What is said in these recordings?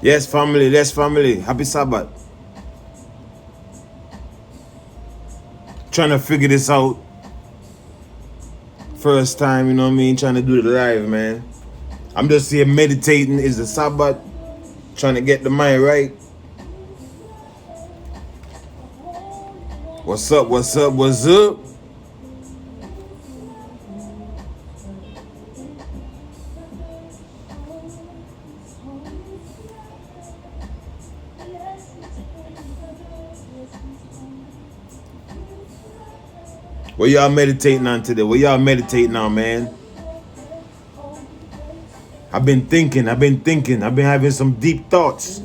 Yes, family. Yes, family. Happy Sabbath. Trying to figure this out. First time, you know what I mean? Trying to do it live, man. I'm just here meditating. Is the Sabbath. Trying to get the mind right. What's up? What's up? What's up? What y'all meditating on today? What y'all meditating on, man? I've been thinking. I've been having some deep thoughts.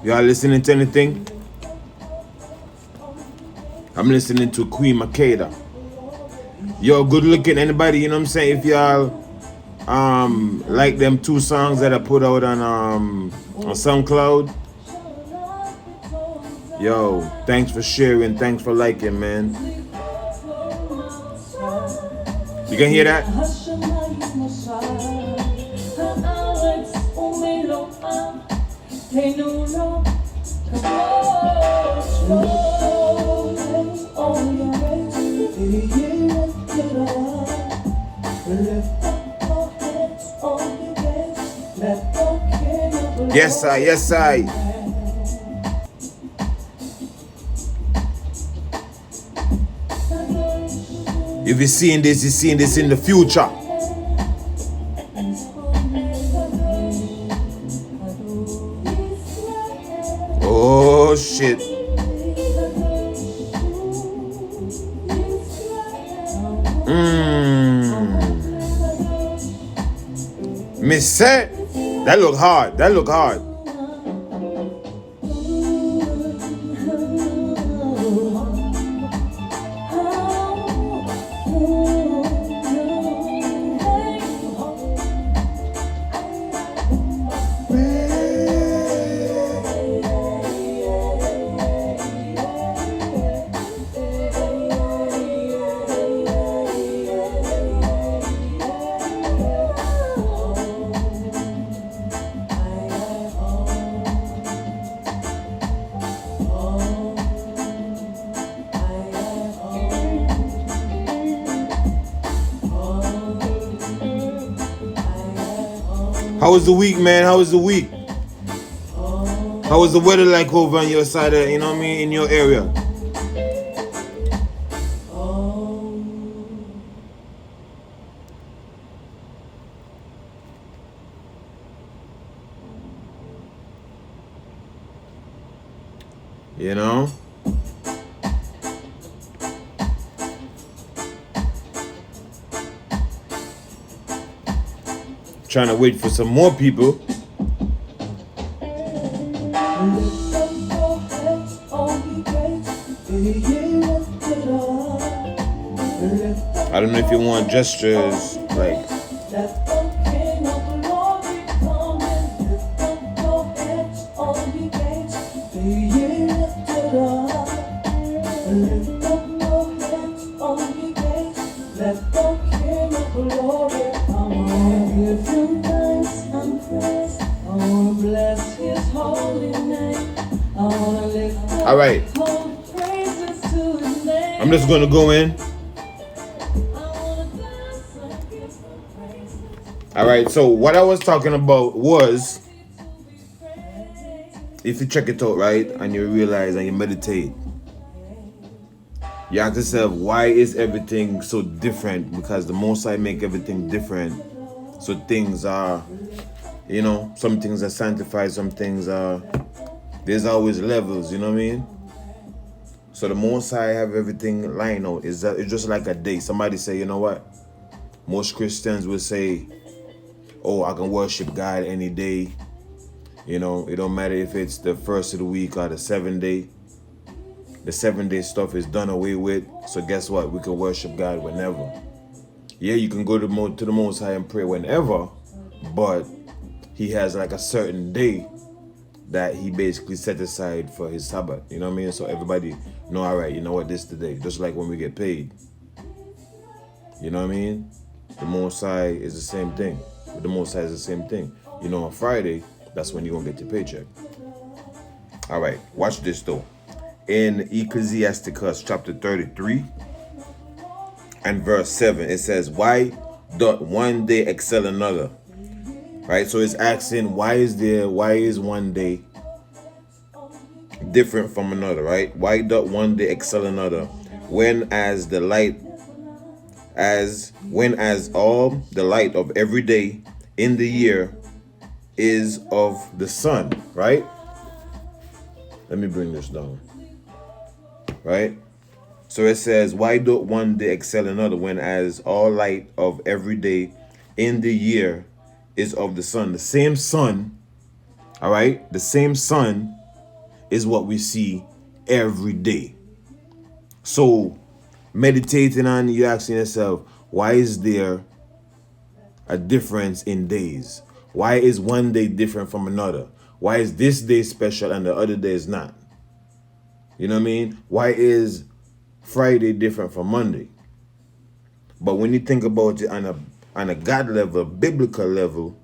Y'all listening to anything? I'm listening to Queen Makeda. Yo, good looking anybody, you know what I'm saying? If y'all like them 2 songs that I put out on SoundCloud. Yo, thanks for sharing, thanks for liking, man. You can hear that? Yes, I. Yes, I. If you're seeing this in the future. Oh, shit. Miss Set. That look hard. That look hard. How was the week, man? How was the week? How was the weather like over on your side of, you know what I mean, in your area? You know? Trying to wait for some more people. I don't know if you want gestures like. All right. I'm just going to go in. All right. So what I was talking about was, if you check it out, right, and you realize and you meditate, you ask yourself, why is everything so different? Because the Most High make everything different. So things are, you know, some things are sanctified, some things are, there's always levels, you know what I mean? So the Most High have everything lined out. It's just like a day. Somebody say, you know what? Most Christians will say, oh, I can worship God any day. You know, it don't matter if it's the first of the week or the 7th day. The 7-day stuff is done away with. So guess what? We can worship God whenever. Yeah, you can go to the Most High and pray whenever, but He has like a certain day that he basically set aside for his Sabbath. You know what I mean? So everybody know, all right, you know what, this today. Just like when we get paid. You know what I mean? The Most High is the same thing. The Most High is the same thing. You know, on Friday, that's when you're going to get your paycheck. All right, watch this though. In Ecclesiasticus chapter 33 and verse 7, it says, why doth one day excel another? Right, so it's asking, why is one day different from another, right? Why doth one day excel another? When as all the light of every day in the year is of the sun, right? Let me bring this down. Right? So it says, why doth one day excel another, when as all light of every day in the year is of the sun? The same sun, all right? The same sun is what we see every day. So meditating on, you asking yourself, why is there a difference in days? Why is one day different from another? Why is this day special and the other day is not? You know what I mean? Why is Friday different from Monday? But when you think about it on a God level, biblical level,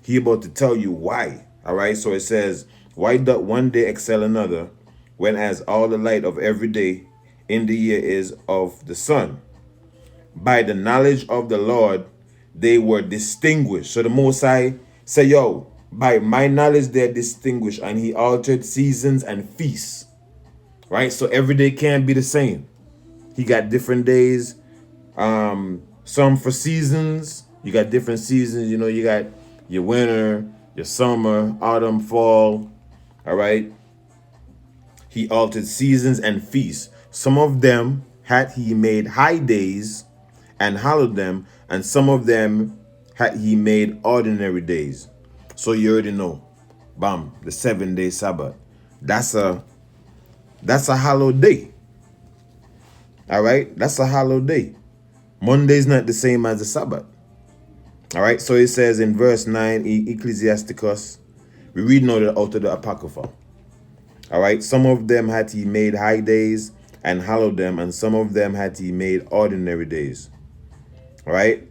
he about to tell you why. All right. So it says, why doth one day excel another, when as all the light of every day in the year is of the sun? By the knowledge of the Lord they were distinguished. So the Most High say, yo, by my knowledge they're distinguished, and he altered seasons and feasts. Right? So every day can't be the same. He got different days. Some for seasons. You got different seasons. You know, you got your winter, your summer, autumn, fall. All right. He altered seasons and feasts. Some of them had he made high days and hallowed them, and some of them had he made ordinary days. So you already know. Bam, the 7-day Sabbath. That's a hallowed day. All right? That's a hallowed day. Monday's not the same as the Sabbath. All right? So it says in verse 9, Ecclesiasticus, we read now out of the Apocrypha. All right? Some of them had he made high days and hallowed them, and some of them had he made ordinary days. All right?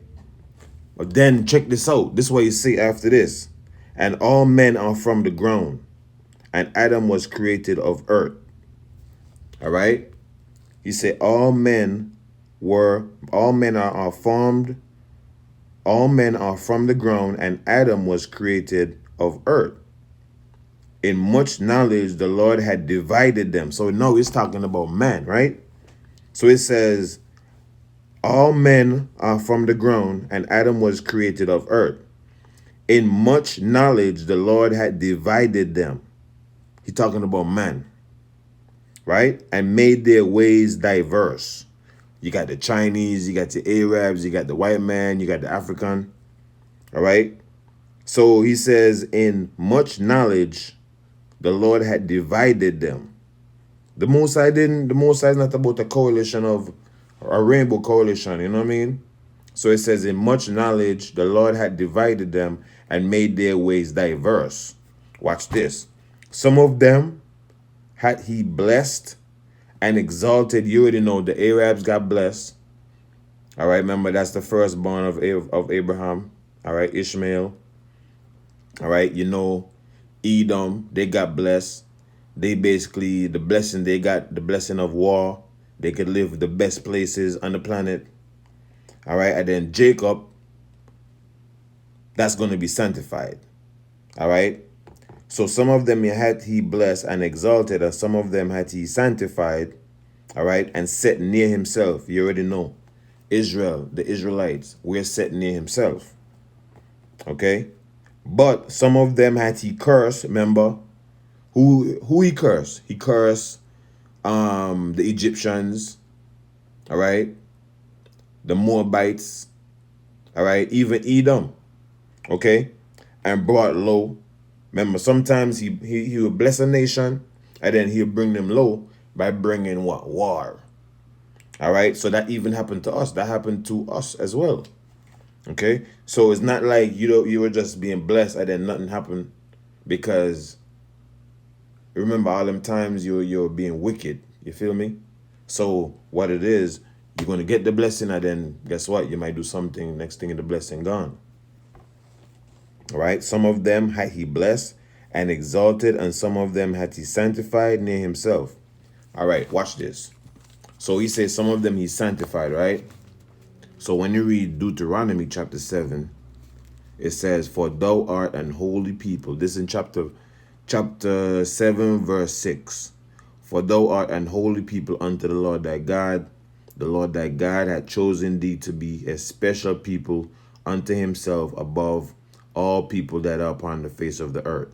But then check this out. This is what you see after this. And all men are from the ground, and Adam was created of earth. All right? He said all men are from the ground, and Adam was created of earth. In much knowledge the Lord had divided them. So now it's talking about man, right? So it says all men are from the ground, and Adam was created of earth. In much knowledge the Lord had divided them. He's talking about man. Right? And made their ways diverse. You got the Chinese, you got the Arabs, you got the white man, you got the African. All right? So he says, in much knowledge, the Lord had divided them. The Most High is not about a coalition of a rainbow coalition, you know what I mean? So it says, in much knowledge, the Lord had divided them and made their ways diverse. Watch this. Some of them had he blessed and exalted. You already know the Arabs got blessed. All right, remember that's the firstborn of Abraham. All right, Ishmael. All right, you know, Edom, they got blessed. They basically, they got the blessing of war. They could live the best places on the planet. All right, and then Jacob, that's going to be sanctified. All right. So some of them had he blessed and exalted, and some of them had he sanctified, all right, and set near himself. You already know. Israel, the Israelites, were set near himself. Okay? But some of them had he cursed. Remember? Who he cursed? He cursed the Egyptians, all right? The Moabites, all right? Even Edom, okay? And brought low. Remember, sometimes he will bless a nation, and then he'll bring them low by bringing what? War. All right? So that even happened to us. That happened to us as well. Okay? So it's not like you were just being blessed and then nothing happened because remember all them times you're being wicked. You feel me? So what it is, you're gonna get the blessing, and then guess what? You might do something. Next thing, the blessing gone. All right. Some of them had he blessed and exalted, and some of them had he sanctified near himself. All right. Watch this. So he says some of them he sanctified, right? So when you read Deuteronomy chapter 7, it says, "For thou art an holy people." This in chapter 7, verse 6. "For thou art an holy people unto the Lord thy God. The Lord thy God hath chosen thee to be a special people unto himself above all people that are upon the face of the earth."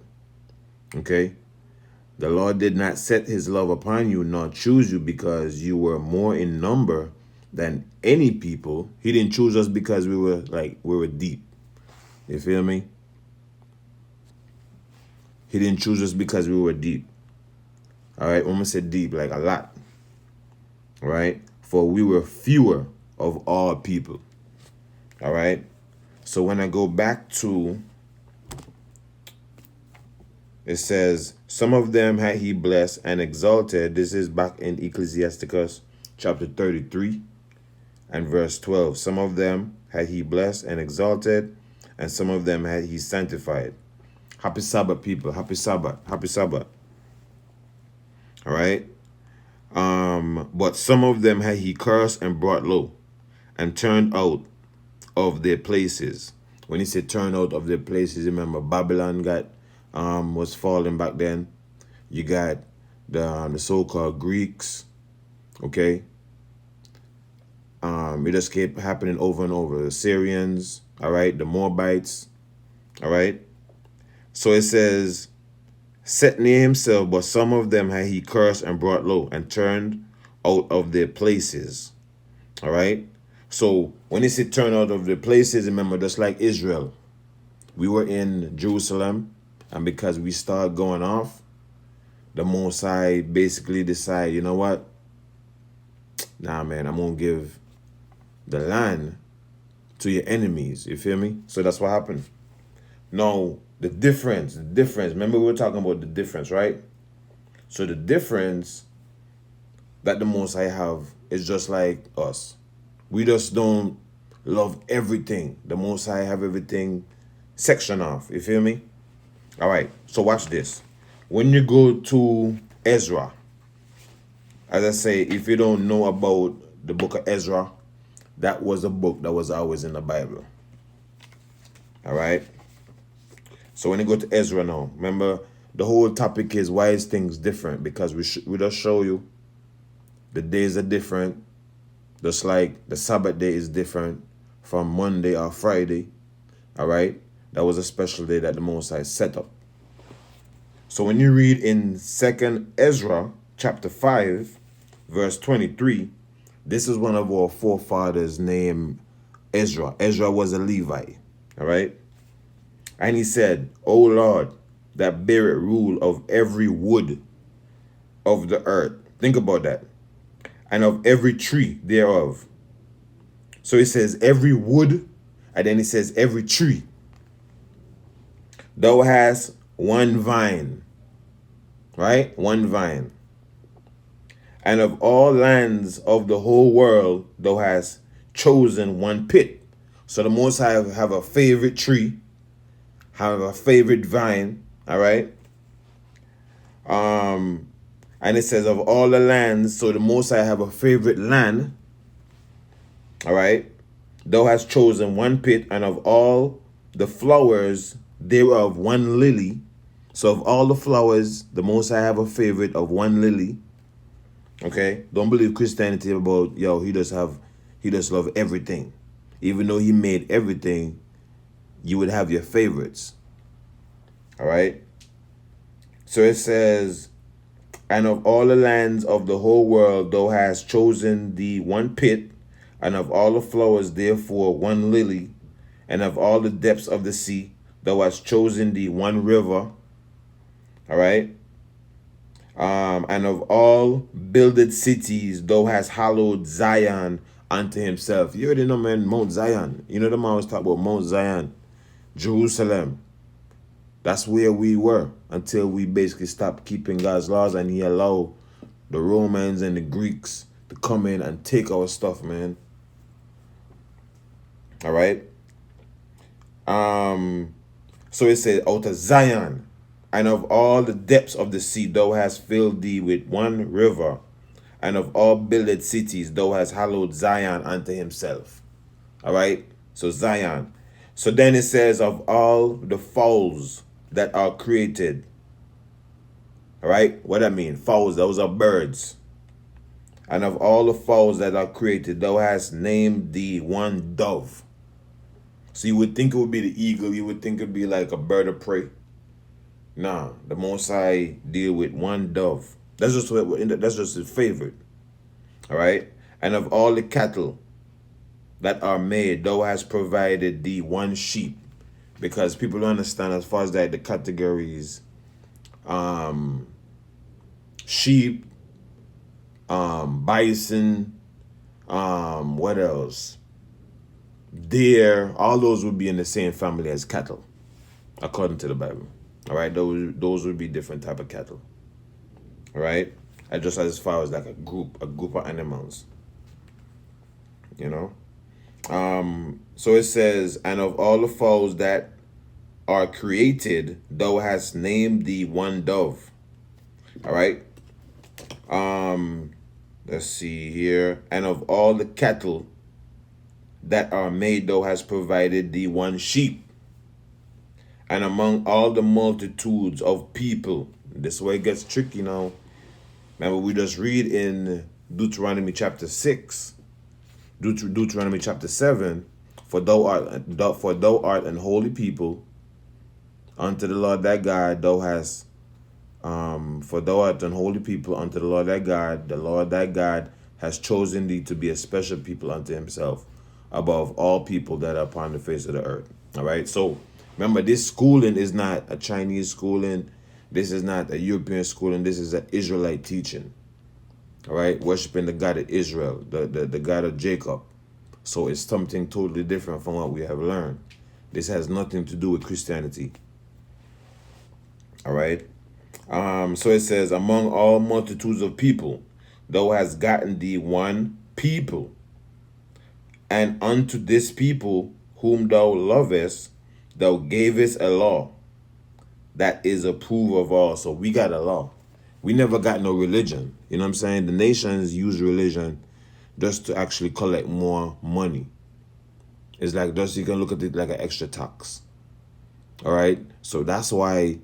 Okay? "The Lord did not set his love upon you, nor choose you because you were more in number than any people." He didn't choose us because we were deep. You feel me? He didn't choose us because we were deep. All right, when I say deep, like a lot. All right, for we were fewer of all people. All right, so when I go back to, it says, "Some of them had he blessed and exalted." This is back in Ecclesiasticus chapter 33 and verse 12. "Some of them had he blessed and exalted, and some of them had he sanctified." Happy Sabbath, people. Happy Sabbath. Happy Sabbath. All right. But some of them had he cursed and brought low, and turned out of their places. When he said turn out of their places, remember Babylon was falling back then. You got the so-called Greeks. Okay. It just kept happening over and over. The Syrians, all right, the Moabites, all right. So it says, "Set near himself, but some of them had he cursed and brought low, and turned out of their places." All right. So when he said turn out of their places, remember, just like Israel, we were in Jerusalem, and because we started going off, the Most High basically decided, you know what? Nah, man, I'm gonna give the land to your enemies. You feel me? So that's what happened. Now, the difference. Remember, we were talking about the difference, right? So the difference that the Most High have is just like us. We just don't love everything. The Most High have everything section off. You feel me? All right. So watch this. When you go to Ezra, as I say, if you don't know about the book of Ezra, that was a book that was always in the Bible. All right. So when you go to Ezra now, remember the whole topic is why is things different? Because we just show you the days are different. Just like the Sabbath day is different from Monday or Friday. All right. That was a special day that the Most High set up. So when you read in 2nd Ezra chapter 5, verse 23, this is one of our forefathers named Ezra. Ezra was a Levite. All right. And he said, "O Lord, that beareth rule of every wood of the earth." Think about that. "And of every tree thereof." So he says every wood, and then he says every tree. "Thou hast one vine," right? One vine. "And of all lands of the whole world, thou hast chosen one pit." So the Most High have a favorite tree, have a favorite vine, all right? And it says of all the lands, so the Most High have a favorite land, all right? "Thou hast chosen one pit, and of all the flowers thereof one lily." So of all the flowers, the Most High have a favorite of one lily. Okay? Don't believe Christianity about, he just love everything. Even though he made everything, you would have your favorites. All right? So it says, "And of all the lands of the whole world, thou hast chosen thee one pit, and of all the flowers, therefore, one lily, and of all the depths of the sea, thou hast chosen thee one river." All right? "And of all builded cities, thou hast hallowed Zion unto himself." You already know, man, Mount Zion. You know, the man always talk about Mount Zion, Jerusalem. That's where we were until we basically stopped keeping God's laws and he allowed the Romans and the Greeks to come in and take our stuff, man. All right. So it says, out of Zion and of all the depths of the sea, thou hast filled thee with one river, and of all builded cities, thou hast hallowed Zion unto himself. All right. So Zion. So then it says, of all the fowls that are created. All right. What that mean? Fowls, those are birds. And of all the fowls that are created, thou hast named thee one dove. So you would think it would be the eagle. You would think it would be like a bird of prey. Nah, the Most High deal with one dove. That's just his favorite. All right. And of all the cattle that are made, thou hast provided thee one sheep. Because people don't understand as far as that the categories, sheep, bison, what else? Deer, all those would be in the same family as cattle, according to the Bible. All right, those would be different type of cattle. All right, and just as far as like a group of animals. You know. So it says, and of all the fowls that are created, thou hast named thee one dove. All right. Let's see here. And of all the cattle that are made, thou hast provided thee one sheep. And among all the multitudes of people, this is where it gets tricky now. Remember, we just read in Deuteronomy chapter 6, Deuteronomy chapter 7, for thou art an holy people unto the Lord thy God. For thou art an holy people unto the Lord thy God. The Lord thy God has chosen thee to be a special people unto himself, above all people that are upon the face of the earth. All right. So remember, this schooling is not a Chinese schooling. This is not a European schooling. This is an Israelite teaching. All right. Worshiping the God of Israel, the God of Jacob. So it's something totally different from what we have learned. This has nothing to do with Christianity. All right. So it says, among all multitudes of people, thou hast gotten thee one people, and unto this people whom thou lovest, thou gavest a law that is approved of all. So we got a law. We never got no religion. You know what I'm saying? The nations use religion just to actually collect more money. It's like, just you can look at it like an extra tax. All right. So that's why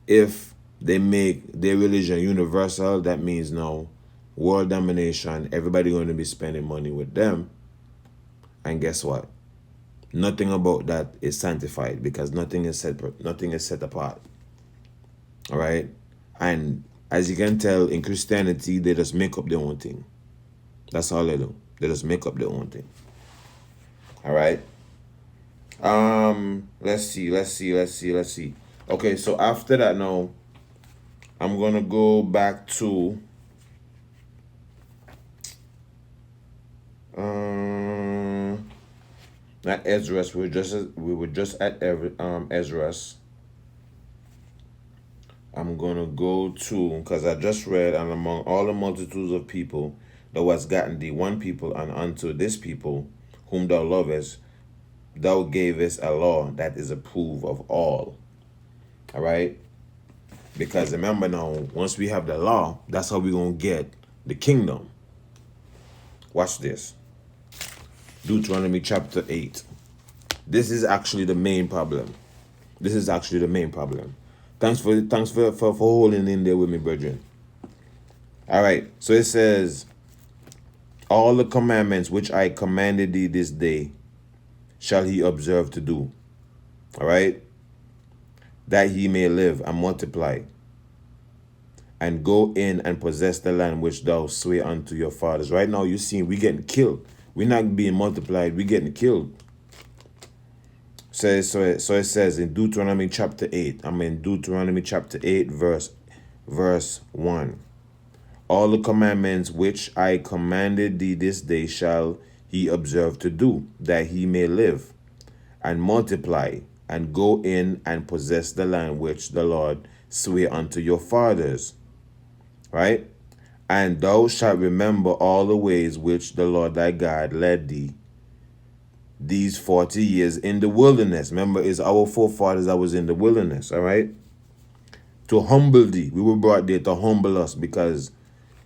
if they make their religion universal, that means no world domination. Everybody going to be spending money with them. And guess what? Nothing about that is sanctified, because nothing is separate. Nothing is set apart. All right. And as you can tell, in Christianity, they just make up their own thing. That's all they do. They just make up their own thing. All right. Let's see. Okay, so after that now, I'm gonna go back to not Esdras. We were just at Esdras. I'm gonna go to, because I just read, and among all the multitudes of people, thou hast gotten thee one people, and unto this people whom thou lovest, thou gavest a law that is approved of all. All right. Because remember now, once we have the law, that's how we're going to get the kingdom. Watch this. Deuteronomy chapter 8. This is actually the main problem. Thanks for holding in there with me, brethren. All right. So it says, all the commandments which I commanded thee this day shall he observe to do. All right. That he may live and multiply, and go in and possess the land which thou swear unto your fathers. Right now, you see, we getting killed. We're not being multiplied. We're getting killed. So it says in Deuteronomy chapter 8. I'm in Deuteronomy chapter 8, verse 1. All the commandments which I commanded thee this day shall he observe to do, that he may live and multiply, and go in and possess the land which the Lord sware unto your fathers. Right? And thou shalt remember all the ways which the Lord thy God led thee these 40 years in the wilderness. Remember, it's our forefathers that was in the wilderness, all right? To humble thee. We were brought there to humble us because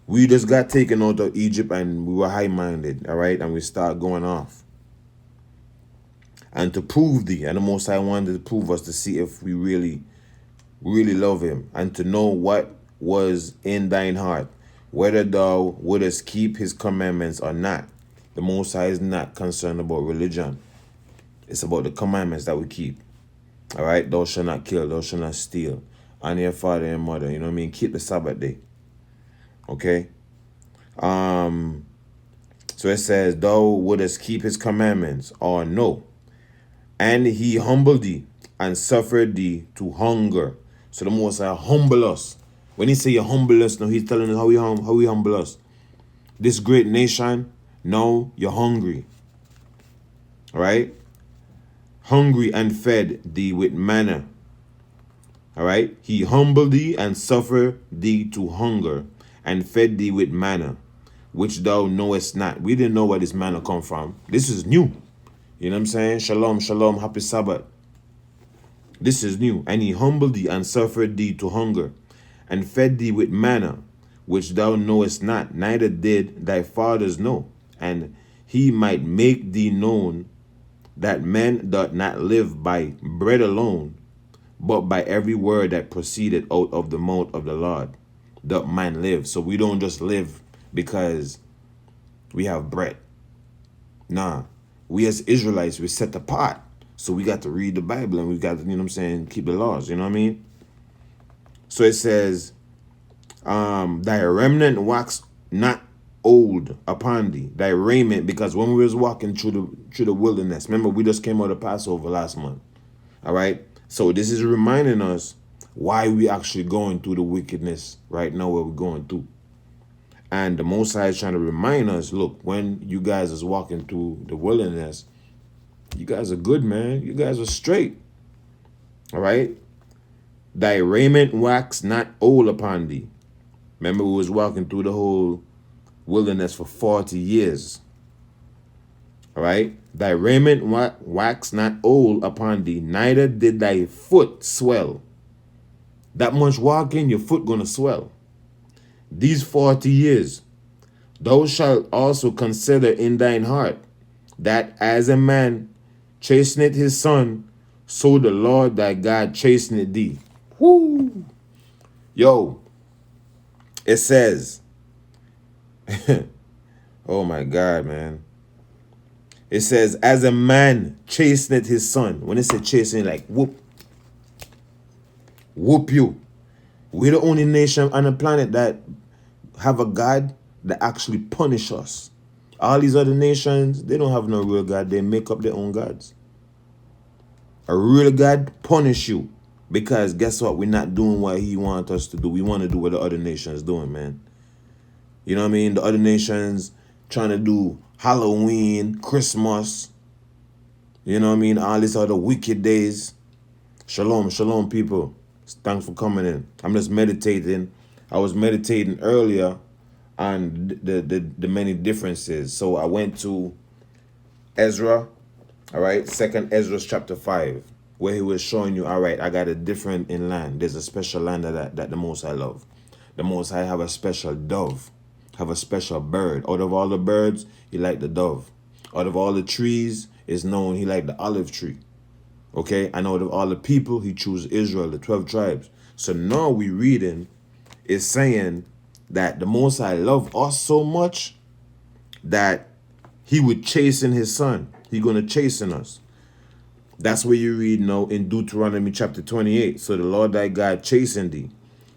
we just got taken out of Egypt and we were high-minded, all right? And we start going off. And to prove thee, and the Most High wanted to prove us to see if we really love him, and to know what was in thine heart, whether thou wouldest keep his commandments or not. The Most High is not concerned about religion. It's about the commandments that we keep. All right? Thou shalt not kill. Thou shalt not steal. Honor your father and mother. You know what I mean? Keep the Sabbath day. Okay? So it says, thou wouldest keep his commandments or no. And he humbled thee and suffered thee to hunger. So the Most High humble us. When he say you humble us, now he's telling us how he humble us. This great nation, now you're hungry. All right? Hungry and fed thee with manna. All right? He humbled thee and suffered thee to hunger and fed thee with manna, which thou knowest not. We didn't know where this manna come from. This is new. You know what I'm saying? Shalom, shalom, happy Sabbath. This is new. And he humbled thee and suffered thee to hunger and fed thee with manna, which thou knowest not, neither did thy fathers know. And he might make thee known that men doth not live by bread alone, but by every word that proceeded out of the mouth of the Lord doth man live. So we don't just live because we have bread. Nah. We as Israelites, we're set apart. So we got to read the Bible and we got to, you know what I'm saying, keep the laws, you know what I mean? So it says, thy remnant wax not old upon thee, thy raiment, because when we was walking through the wilderness, remember we just came out of Passover last month. All right. So this is reminding us why we actually going through the wickedness right now, where we're going through. And the Most High is trying to remind us, look, when you guys is walking through the wilderness, you guys are good, man. You guys are straight. All right. Thy raiment wax not old upon thee. Remember, we was walking through the whole wilderness for 40 years. All right. Thy raiment wax not old upon thee, neither did thy foot swell. That much walking, your foot gonna swell. These 40 years, thou shalt also consider in thine heart that as a man chasteneth his son, so the Lord thy God chasteneth thee. Whoo! Yo, it says, oh my God, man. It says, as a man chasteneth his son. When it says chastening, like whoop you. We're the only nation on the planet that have a God that actually punish us. All these other nations, they don't have no real God. They make up their own gods. A real God punish you because guess what? We're not doing what he wants us to do. We want to do what the other nations doing, man. You know what I mean? The other nations trying to do Halloween, Christmas. You know what I mean? All these other wicked days. Shalom, shalom, people. Thanks for coming in. I'm just meditating. I was meditating earlier on the many differences. So I went to Ezra, all right, 2nd Ezra chapter 5, where he was showing you, all right, I got a different in land. There's a special land that the Most High love. The Most High have a special dove, have a special bird. Out of all the birds, he like the dove. Out of all the trees, is known he like the olive tree. Okay, and out of all the people, he chose Israel, the 12 tribes. So now we reading is saying that the Most High love us so much that he would chasten his son. He gonna chasten us. That's where you read now in Deuteronomy chapter 28. So the Lord thy God chasten thee.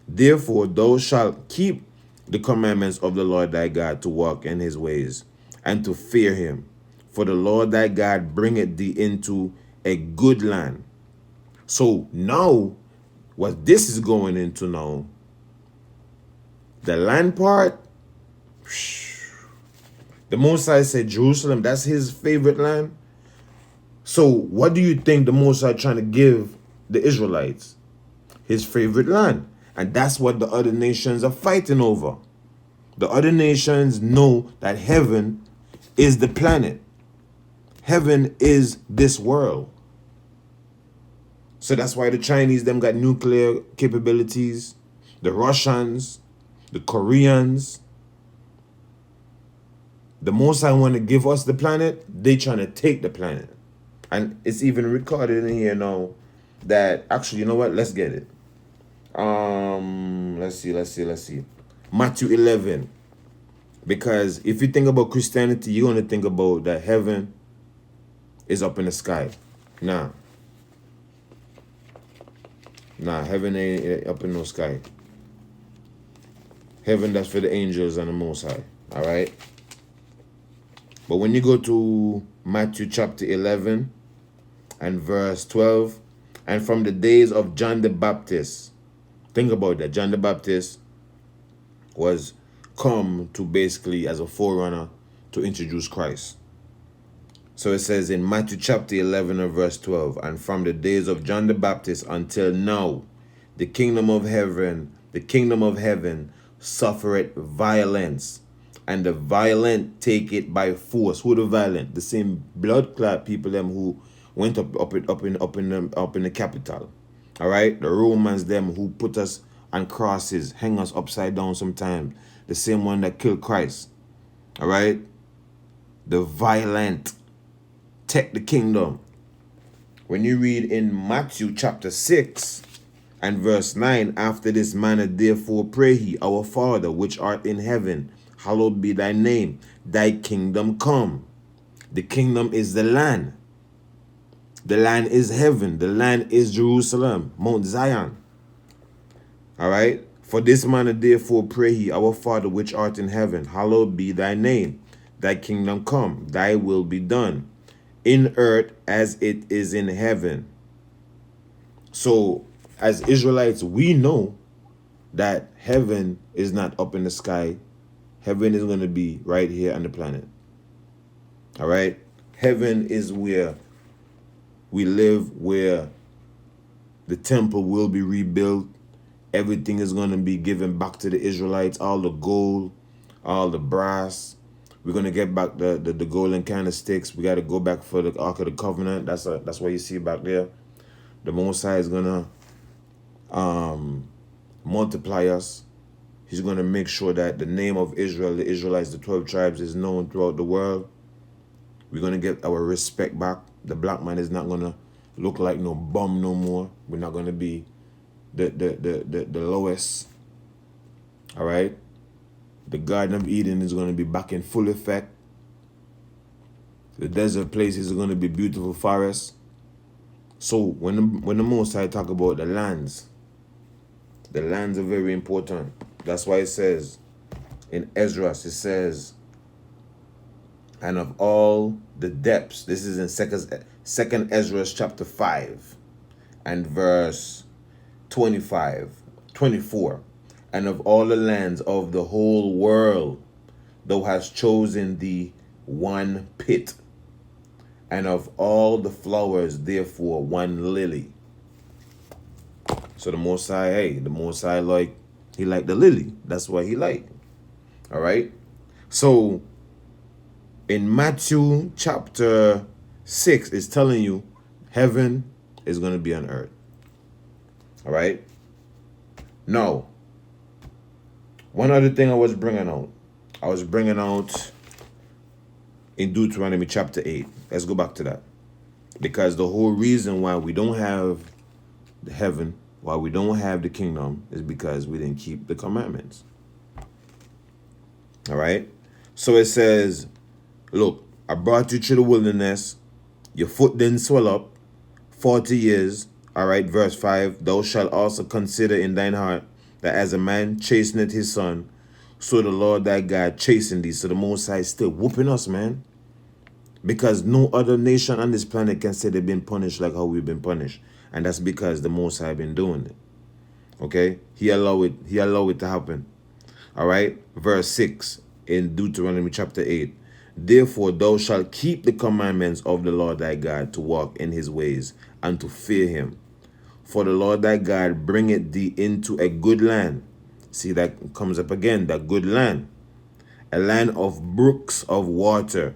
Therefore thou shalt keep the commandments of the Lord thy God to walk in his ways and to fear him. For the Lord thy God bringeth thee into a good land. So now, what this is going into now, the land part, the Most High said Jerusalem, that's his favorite land. So what do you think the Most High trying to give the Israelites? His favorite land. And that's what the other nations are fighting over. The other nations know that heaven is the planet. Heaven is this world. So that's why the Chinese, them got nuclear capabilities. The Russians, the Koreans. The Most High want to give us the planet, they trying to take the planet. And it's even recorded in here now that, actually, you know what? Let's get it. Let's see. Matthew 11. Because if you think about Christianity, you're going to think about that heaven is up in the sky. Nah, heaven ain't up in no sky. Heaven, that's for the angels and the Most High. All right? But when you go to Matthew chapter 11 and verse 12, and from the days of John the Baptist, think about that. John the Baptist was come to basically as a forerunner to introduce Christ. So it says in Matthew chapter 11 and verse 12, and from the days of John the Baptist until now, the kingdom of heaven suffereth violence, and the violent take it by force. Who the violent? The same blood clot people them who went up in the capital. All right, the Romans them who put us on crosses, hang us upside down sometimes. The same one that killed Christ. All right, the violent take the kingdom. When you read in Matthew chapter 6 and verse 9, after this manner therefore pray ye, our Father which art in heaven, hallowed be thy name. Thy kingdom come. The kingdom is the land. The land is heaven. The land is Jerusalem, Mount Zion. All right? For this manner therefore pray ye, our Father which art in heaven, hallowed be thy name. Thy kingdom come. Thy will be done in earth as it is in heaven. So, as Israelites, we know that heaven is not up in the sky. Heaven is going to be right here on the planet. All right? Heaven is where we live, where the temple will be rebuilt. Everything is going to be given back to the Israelites. All the gold, all the brass. We're going to get back the golden candlesticks. We got to go back for the Ark of the Covenant. That's what you see back there. The Most High is going to multiply us. He's going to make sure that the name of Israel, the Israelites, the 12 tribes, is known throughout the world. We're going to get our respect back. The black man is not going to look like no bum no more. We're not going to be the lowest. All right? The Garden of Eden is going to be back in full effect. The desert places are going to be beautiful forests. So when the Most High talk about the lands are very important. That's why it says in Ezra, it says, and of all the depths, this is in second Ezra chapter 5 and verse 24, and of all the lands of the whole world, thou hast chosen thee one pit, and of all the flowers, therefore, one lily. So the Most High, he liked the lily. That's what he liked. All right? So in Matthew chapter 6, it's telling you heaven is going to be on earth. All right? Now, one other thing I was bringing out in Deuteronomy chapter 8. Let's go back to that. Because the whole reason why we don't have the heaven, why we don't have the kingdom, is because we didn't keep the commandments. All right? So it says, look, I brought you through the wilderness. Your foot didn't swell up 40 years. All right, verse 5. Thou shalt also consider in thine heart that as a man chasteneth his son, so the Lord thy God chastened thee. So the Most High is still whooping us, man. Because no other nation on this planet can say they've been punished like how we've been punished. And that's because the Most High been doing it. Okay? He allowed it to happen. All right? Verse 6 in Deuteronomy chapter 8. Therefore thou shalt keep the commandments of the Lord thy God to walk in his ways and to fear him. For the Lord thy God bringeth thee into a good land. See, that comes up again, that good land. A land of brooks of water,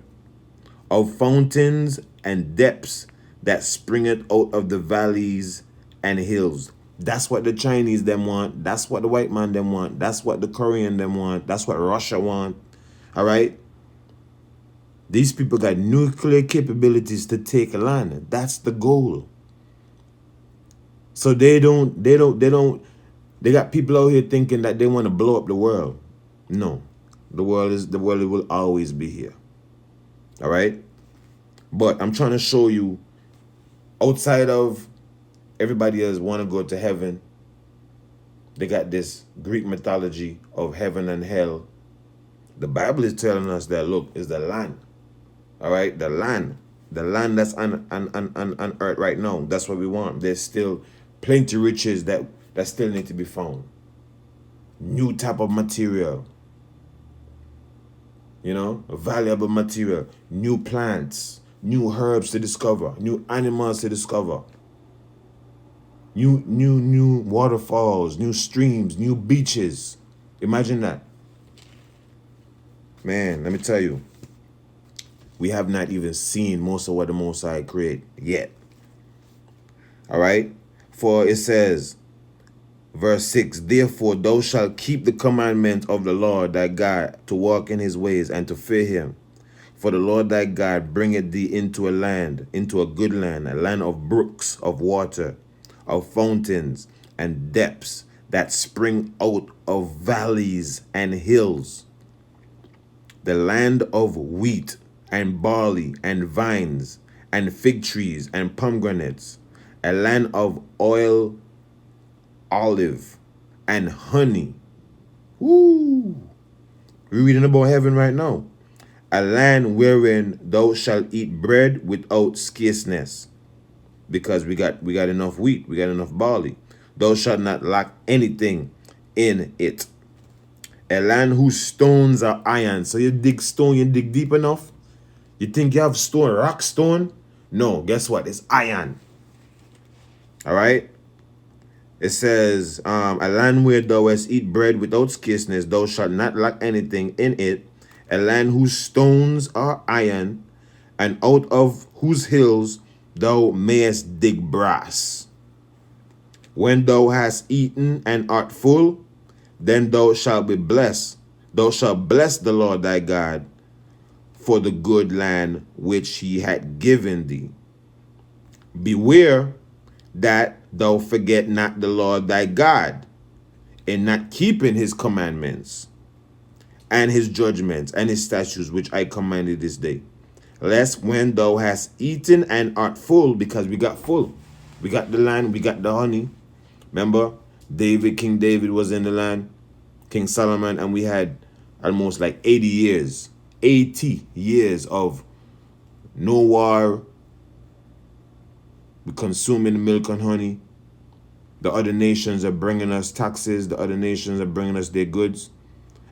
of fountains and depths that springeth out of the valleys and hills. That's what the Chinese them want. That's what the white man them want. That's what the Korean them want. That's what Russia want. All right? These people got nuclear capabilities to take land. That's the goal. So they got people out here thinking that they want to blow up the world. No. The world will always be here. All right? But I'm trying to show you, outside of everybody else want to go to heaven, they got this Greek mythology of heaven and hell. The Bible is telling us that, look, is the land. All right? The land that's on earth right now. That's what we want. There's still plenty riches that still need to be found. New type of material. You know, valuable material. New plants. New herbs to discover. New animals to discover. New waterfalls. New streams. New beaches. Imagine that. Man, let me tell you. We have not even seen most of what the Most High create yet. All right? For it says, verse 6, therefore thou shalt keep the commandment of the Lord thy God to walk in his ways and to fear him. For the Lord thy God bringeth thee into a land, into a good land, a land of brooks of water, of fountains and depths that spring out of valleys and hills, the land of wheat and barley and vines and fig trees and pomegranates, a land of oil, olive, and honey. Woo! We're reading about heaven right now. A land wherein thou shalt eat bread without scarceness, because we got enough wheat, we got enough barley. Thou shalt not lack anything in it. A land whose stones are iron. So you dig stone, you dig deep enough. You think you have stone, rock stone? No, guess what? It's iron. All right? It says, a land where thou hast eat bread without scarceness, thou shalt not lack anything in it. A land whose stones are iron, and out of whose hills thou mayest dig brass. When thou hast eaten and art full, then thou shalt be blessed. Thou shalt bless the Lord thy God for the good land which he had given thee. Beware that thou forget not the Lord thy God in not keeping his commandments and his judgments and his statutes which I commanded this day. Lest when thou hast eaten and art full, because we got full. We got the land, we got the honey. Remember, King David was in the land, King Solomon, and we had almost like 80 years of no war. We consuming the milk and honey. The other nations are bringing us taxes. The other nations are bringing us their goods.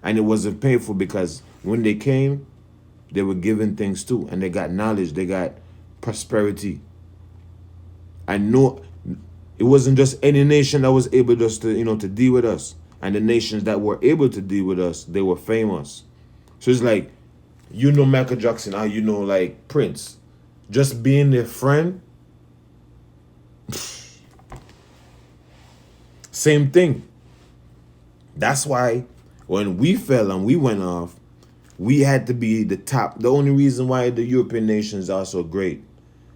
And it wasn't painful because when they came, they were given things too. And they got knowledge. They got prosperity. I know it wasn't just any nation that was able just to deal with us. And the nations that were able to deal with us, they were famous. So it's like, Michael Jackson, or like Prince. Just being their friend. Same thing. That's why when we fell and we went off, we had to be the top. The only reason why the European nations are so great,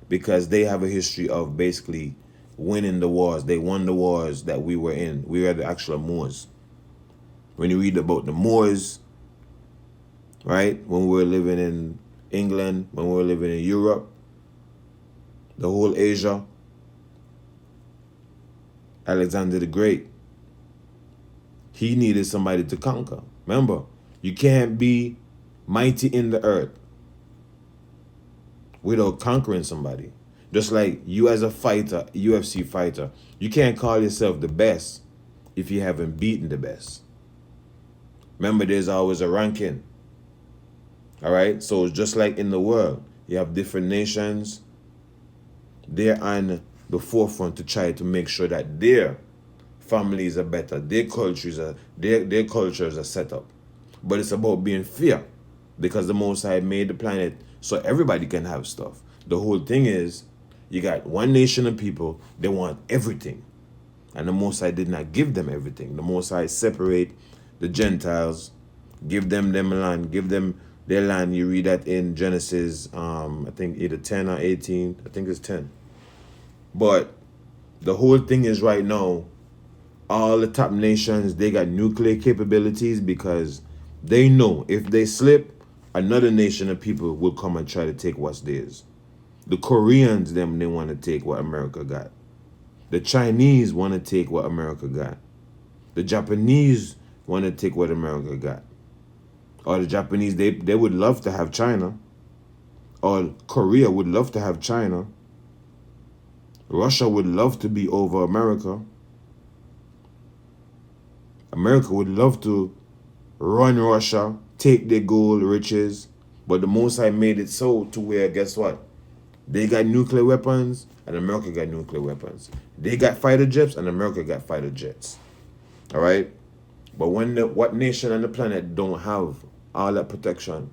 because they have a history of basically winning the wars. They won the wars that we were in. We were the actual Moors. When you read about the Moors, right? When we were living in England, when we were living in Europe, the whole Asia, Alexander the Great, he needed somebody to conquer. Remember, you can't be mighty in the earth without conquering somebody. Just like you as a fighter, UFC fighter, you can't call yourself the best if you haven't beaten the best. Remember, there's always a ranking. All right. So just like in the world, you have different nations. They're on the forefront to try to make sure that their families are better, their cultures are set up. But it's about being fair, because the Most High made the planet so everybody can have stuff. The whole thing is, you got one nation of people, they want everything. And the Most High did not give them everything. The Most High separate the Gentiles, give them land, give them their land. You read that in Genesis, I think either 10 or 18. I think it's 10. But the whole thing is right now, all the top nations, they got nuclear capabilities, because they know if they slip, another nation of people will come and try to take what's theirs. The Koreans, they want to take what America got. The Chinese want to take what America got. The Japanese want to take what America got. Or the Japanese, they would love to have China. Or Korea would love to have China. Russia would love to be over America. America would love to run Russia, take their gold riches. But the Most High made it so to where, guess what? They got nuclear weapons and America got nuclear weapons. They got fighter jets and America got fighter jets. All right? But what nation on the planet don't have all that protection?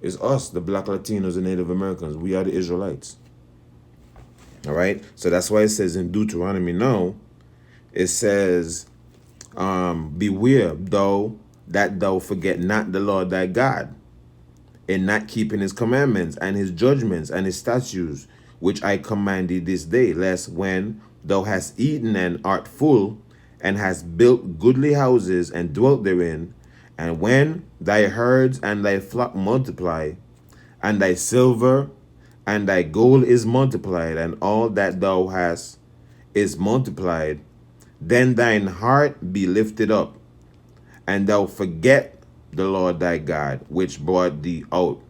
Is us, the Black Latinos and Native Americans. We are the Israelites. All right? So that's why it says in Deuteronomy now, it says, beware that thou forget not the Lord thy God, in not keeping his commandments and his judgments and his statutes, which I command thee this day, lest when thou hast eaten and art full, and hast built goodly houses and dwelt therein, and when thy herds and thy flock multiply, and thy silver and thy gold is multiplied, and all that thou hast is multiplied, then thine heart be lifted up, and thou forget the Lord thy God, which brought thee out,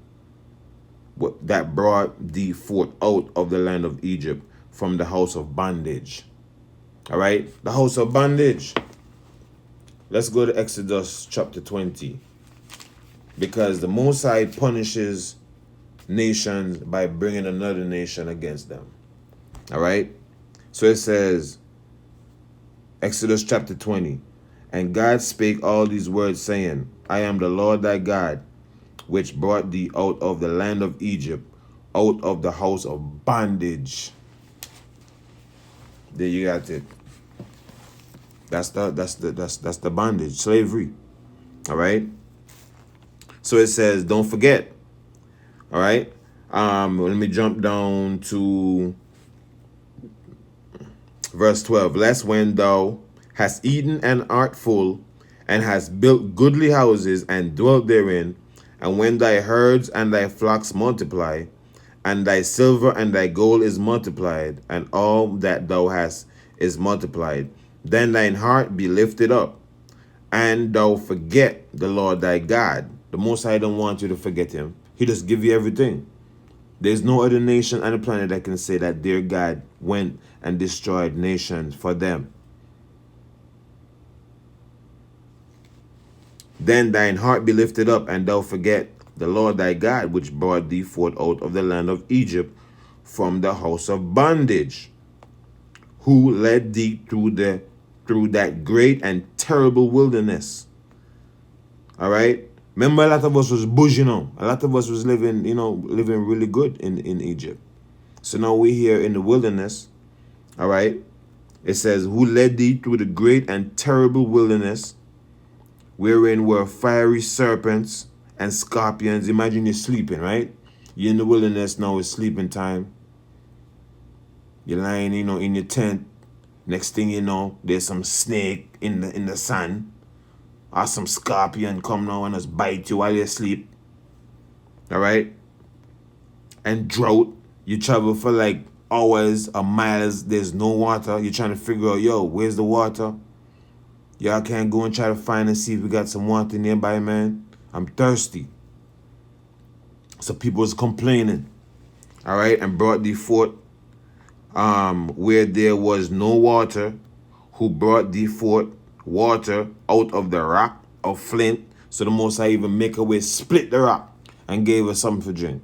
that brought thee forth out of the land of Egypt, from the house of bondage. All right, the house of bondage. Let's go to Exodus chapter 20, because the Most High punishes nations by bringing another nation against them. All right, so it says, Exodus chapter 20, and God spake all these words, saying, I am the Lord thy God, which brought thee out of the land of Egypt, out of the house of bondage. There you got it. That's the bondage, slavery. All right. So it says, don't forget. All right. Let me jump down to verse 12. Lest when thou hast eaten and art full, and hast built goodly houses and dwelt therein, and when thy herds and thy flocks multiply, and thy silver and thy gold is multiplied, and all that thou hast is multiplied, then thine heart be lifted up, and thou forget the Lord thy God. The Most High don't want you to forget him. He just give you everything. There's no other nation on the planet that can say that their God went and destroyed nations for them. Then thine heart be lifted up, and thou forget the Lord thy God, which brought thee forth out of the land of Egypt, from the house of bondage, who led thee through that great and terrible wilderness. All right? Remember, a lot of us was bougie now. A lot of us was living really good in Egypt. So now we're here in the wilderness. All right? It says, who led thee through the great and terrible wilderness, wherein were fiery serpents and scorpions. Imagine you're sleeping, right? You're in the wilderness now, it's sleeping time. You're lying, in your tent. Next thing you know, there's some snake in the sun. Or some scorpion come now and just bite you while you're asleep. All right? And drought. You travel for like hours or miles. There's no water. You're trying to figure out, where's the water? Y'all can't go and try to find and see if we got some water nearby, man. I'm thirsty. So people was complaining. All right? And brought thee forth where there was no water, who brought thee forth water out of the rock of flint. So the Most High even make a way, split the rock. and gave us something to drink,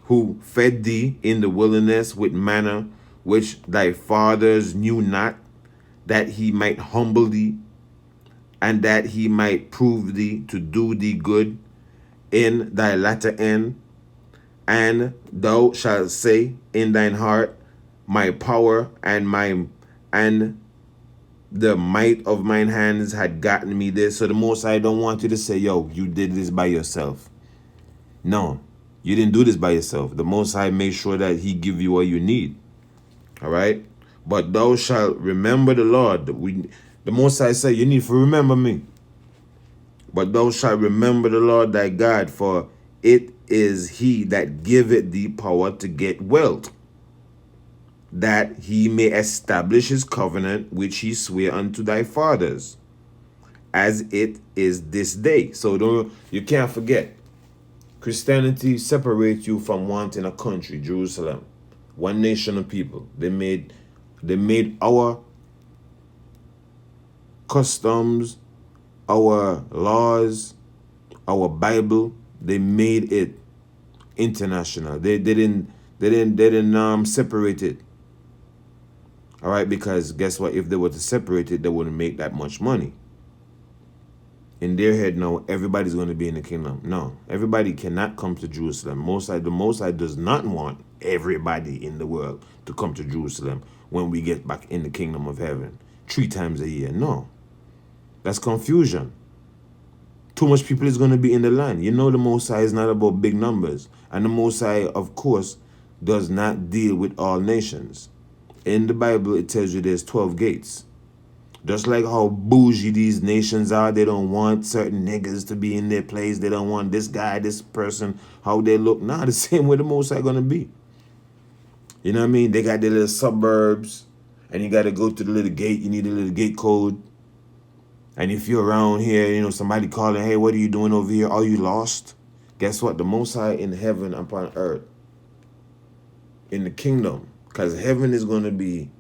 who fed thee in the wilderness with manna, which thy fathers knew not, that he might humble thee, and that he might prove thee to do thee good in thy latter end. And thou shalt say in thine heart, my power and the might of mine hands had gotten me this. So the Most High don't want you to say, yo, you did this by yourself. No, you didn't do this by yourself. The Most High made sure that he give you what you need. All right? But thou shalt remember the Lord. The Most High said, you need to remember me. But thou shalt remember the Lord thy God, for it is he that giveth thee power to get wealth, that he may establish his covenant which he sware unto thy fathers, as it is this day. So you can't forget, Christianity separates you from wanting a country, Jerusalem, one nation of people. They made our customs, our laws, our Bible, they made it international. They didn't separate it. All right, because guess what? If they were to separate it, they wouldn't make that much money. In their head, no, everybody's going to be in the kingdom. No, everybody cannot come to Jerusalem. The Most High does not want everybody in the world to come to Jerusalem when we get back in the kingdom of heaven 3 times a year. No, that's confusion. Too much people is going to be in the land. You know the Most High is not about big numbers. And the Most High, of course, does not deal with all nations. In the Bible, it tells you there's 12 gates. Just like how bougie these nations are, they don't want certain niggas to be in their place. They don't want this guy, this person, how they look. Nah, the same way the Most High going to be. You know what I mean? They got their little suburbs, and you got to go to the little gate. You need a little gate code. And if you're around here, you know, somebody calling, hey, what are you doing over here? Are you lost? Guess what? The Most High in heaven upon earth, in the kingdom, because heaven is going to be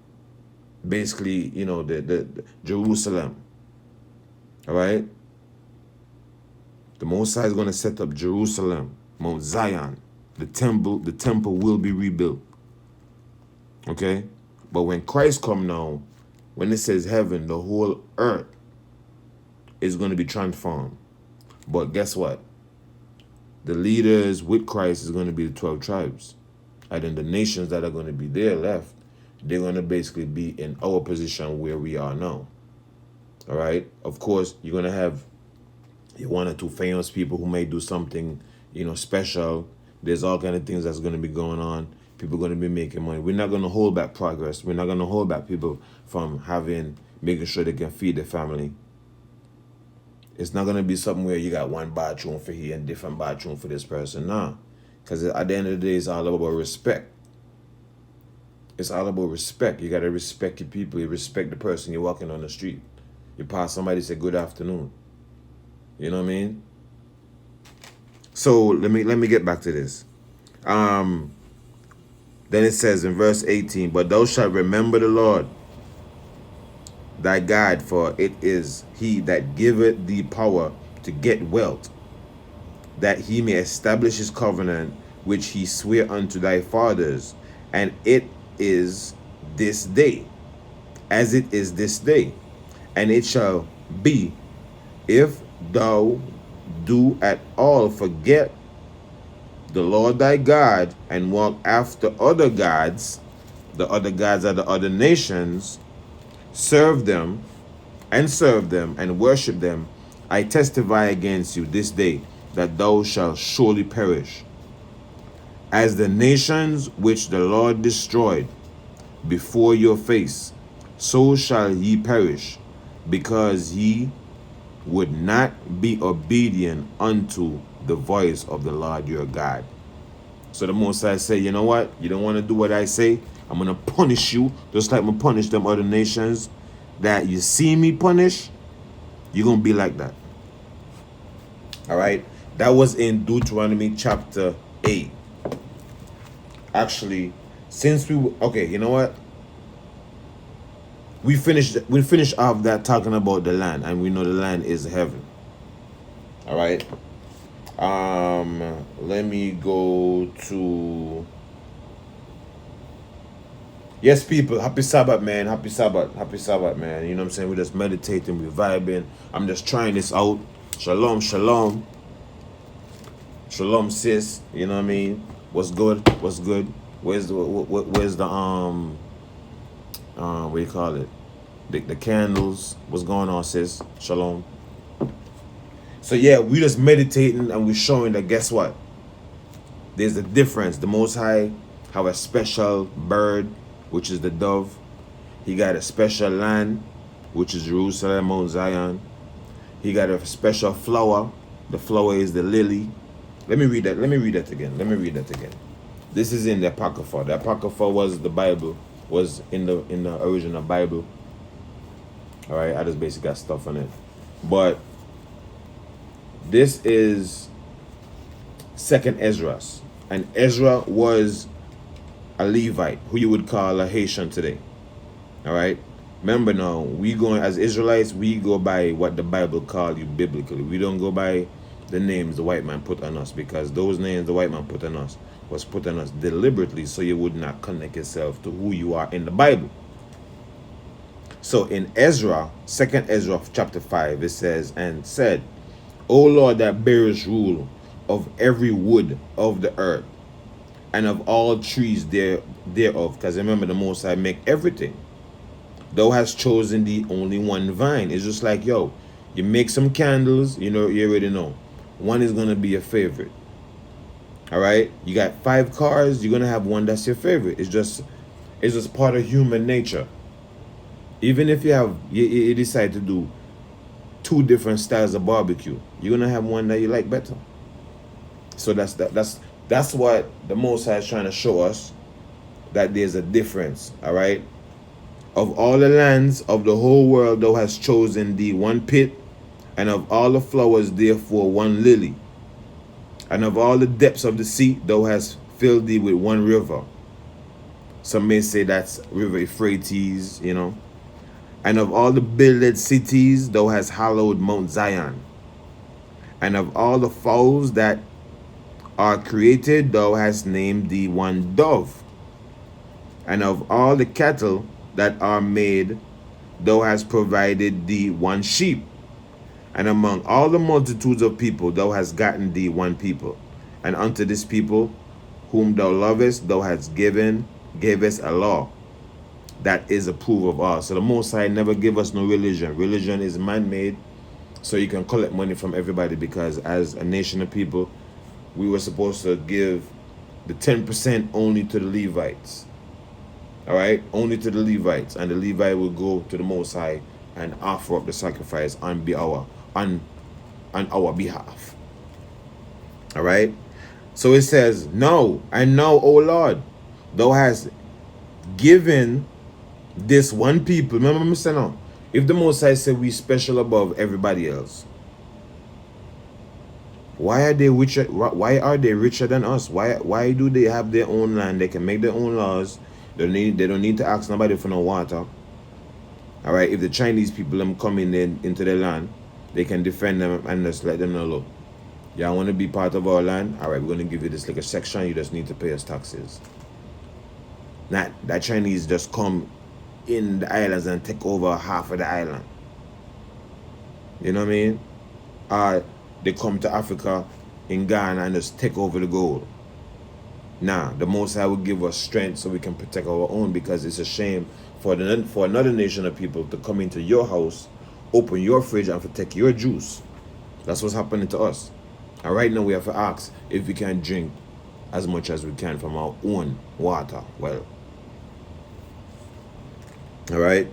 basically, you know, the Jerusalem. All right? The Most High is going to set up Jerusalem, Mount Zion. The temple will be rebuilt. Okay? But when Christ come now, when it says heaven, the whole earth is going to be transformed. But guess what? The leaders with Christ is going to be the 12 tribes. And then the nations that are going to be there left, they're going to basically be in our position where we are now. All right? Of course, you're going to have your 1 or 2 famous people who may do something, you know, special. There's all kind of things that's going to be going on. People are going to be making money. We're not going to hold back progress. We're not going to hold back people from making sure they can feed their family. It's not going to be something where you got one bathroom for here and different bathroom for this person. Nah. Because at the end of the day, it's all about respect. It's all about respect. You got to respect your people. You respect the person you're walking on the street. You pass somebody, say good afternoon. You know what I mean? So let me get back to this. Then it says in verse 18, but thou shalt remember the Lord thy God, for it is he that giveth thee power to get wealth, that he may establish his covenant which he sware unto thy fathers, and it is this day, as it is this day. And it shall be, if thou do at all forget the Lord thy God, and walk after other gods, the other gods are the other nations, serve them and worship them, I testify against you this day that thou shalt surely perish. As the nations which the Lord destroyed before your face, so shall ye perish, because ye would not be obedient unto the voice of the Lord your God. So the Most High say, you know what? You don't want to do what I say? I'm going to punish you, just like I'm going to punish them other nations that you see me punish. You're going to be like that. All right? That was in Deuteronomy chapter 8. Actually, since okay, you know what? We finished off that talking about the land, and we know the land is heaven. All right? Let me go to. Yes, people, happy Sabbath, man. Happy Sabbath. Happy Sabbath, man. You know what I'm saying? We're just meditating, we're vibing. I'm just trying this out. Shalom, shalom. Shalom, sis. You know what I mean? What's good? What's good? Where's the what do you call it? The candles. What's going on, sis? Shalom. So yeah, we just meditating and we're showing that guess what? There's a difference. The Most High have a special bird, which is the dove. He got a special land, which is Jerusalem, Mount Zion. He got a special flower. The flower is the lily. Let me read that. Let me read that again. Let me read that again. This is in the Apocrypha. The Apocrypha was the Bible, was in the original Bible. All right, I just basically got stuff on it. But this is Second Ezra. And Ezra was a Levite, who you would call a Haitian today. All right. Remember now, we going as Israelites, we go by what the Bible calls you biblically. We don't go by the names the white man put on us, because those names the white man put on us was put on us deliberately so you would not connect yourself to who you are in the Bible. So in Ezra, 2nd Ezra chapter 5, it says, and said, O Lord that bearest rule of every wood of the earth, and of all trees thereof, because remember the Most High make everything. Thou hast chosen the only one vine. It's just like, yo, you make some candles, you know, you already know. One is going to be your favorite. All right? You got 5 cars, you're going to have one that's your favorite. It's just part of human nature. Even if you decide to do 2 different styles of barbecue, you're going to have one that you like better. So that's what the Most High is trying to show us, that there's a difference, all right? Of all the lands of the whole world, thou hast chosen thee one pit, and of all the flowers, therefore, one lily. And of all the depths of the sea, thou hast filled thee with one river. Some may say that's River Euphrates, you know. And of all the builded cities, thou hast hallowed Mount Zion. And of all the fowls that are created, thou hast named thee one dove. And of all the cattle that are made, thou hast provided thee one sheep. And among all the multitudes of people, thou hast gotten thee one people. And unto this people, whom thou lovest, thou hast gavest a law that is approved of all. So the Most High never give us no religion. Religion is man-made, so you can collect money from everybody, because as a nation of people, we were supposed to give the 10% only to the Levites. All right, only to the Levites, and the Levite will go to the Most High and offer up the sacrifice on our behalf. All right, so it says, "No, and now, O Lord, thou hast given this one people." Remember, me say now, if the Most High said we special above everybody else, why are they richer? Why are they richer than us? Why do they have their own land? They can make their own laws. They don't need to ask nobody for no water. All right, if the Chinese people them come into their land, they can defend them and just let them know, look, y'all want to be part of our land? All right, we're going to give you this like a section. You just need to pay us taxes. Not that Chinese just come in the islands and take over half of the island. You know what I mean? They come to Africa in Ghana and just take over the gold. Nah, the Most High will give us strength so we can protect our own, because it's a shame for another nation of people to come into your house, open your fridge, and take your juice. That's what's happening to us. And right now we have to ask if we can drink as much as we can from our own water well. All right.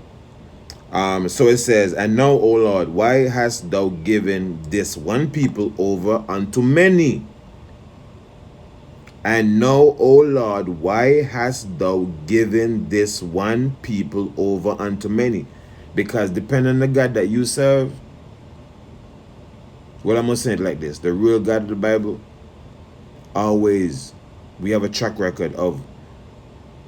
So it says, and now, O Lord, why hast thou given this one people over unto many? And now, O Lord, why hast thou given this one people over unto many? Because depending on the God that you serve, well, I'm going to say it like this. The real God of the Bible, always, we have a track record of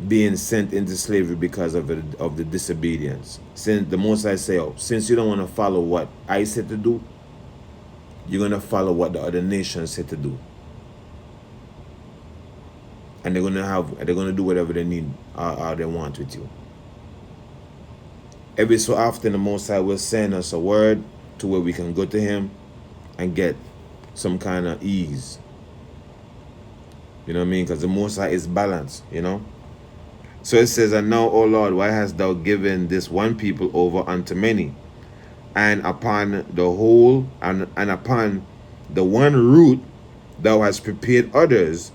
being sent into slavery because of the disobedience. Since the Most High say, oh, since you don't want to follow what I said to do, you're gonna follow what the other nations say to do, and they're gonna do whatever they need or they want with you. Every so often, the Most High will send us a word to where we can go to Him and get some kind of ease. You know what I mean? Because the Most High is balanced, you know? So it says, and now, O Lord, why hast thou given this one people over unto many? And upon the whole, and upon the one root, thou hast prepared others,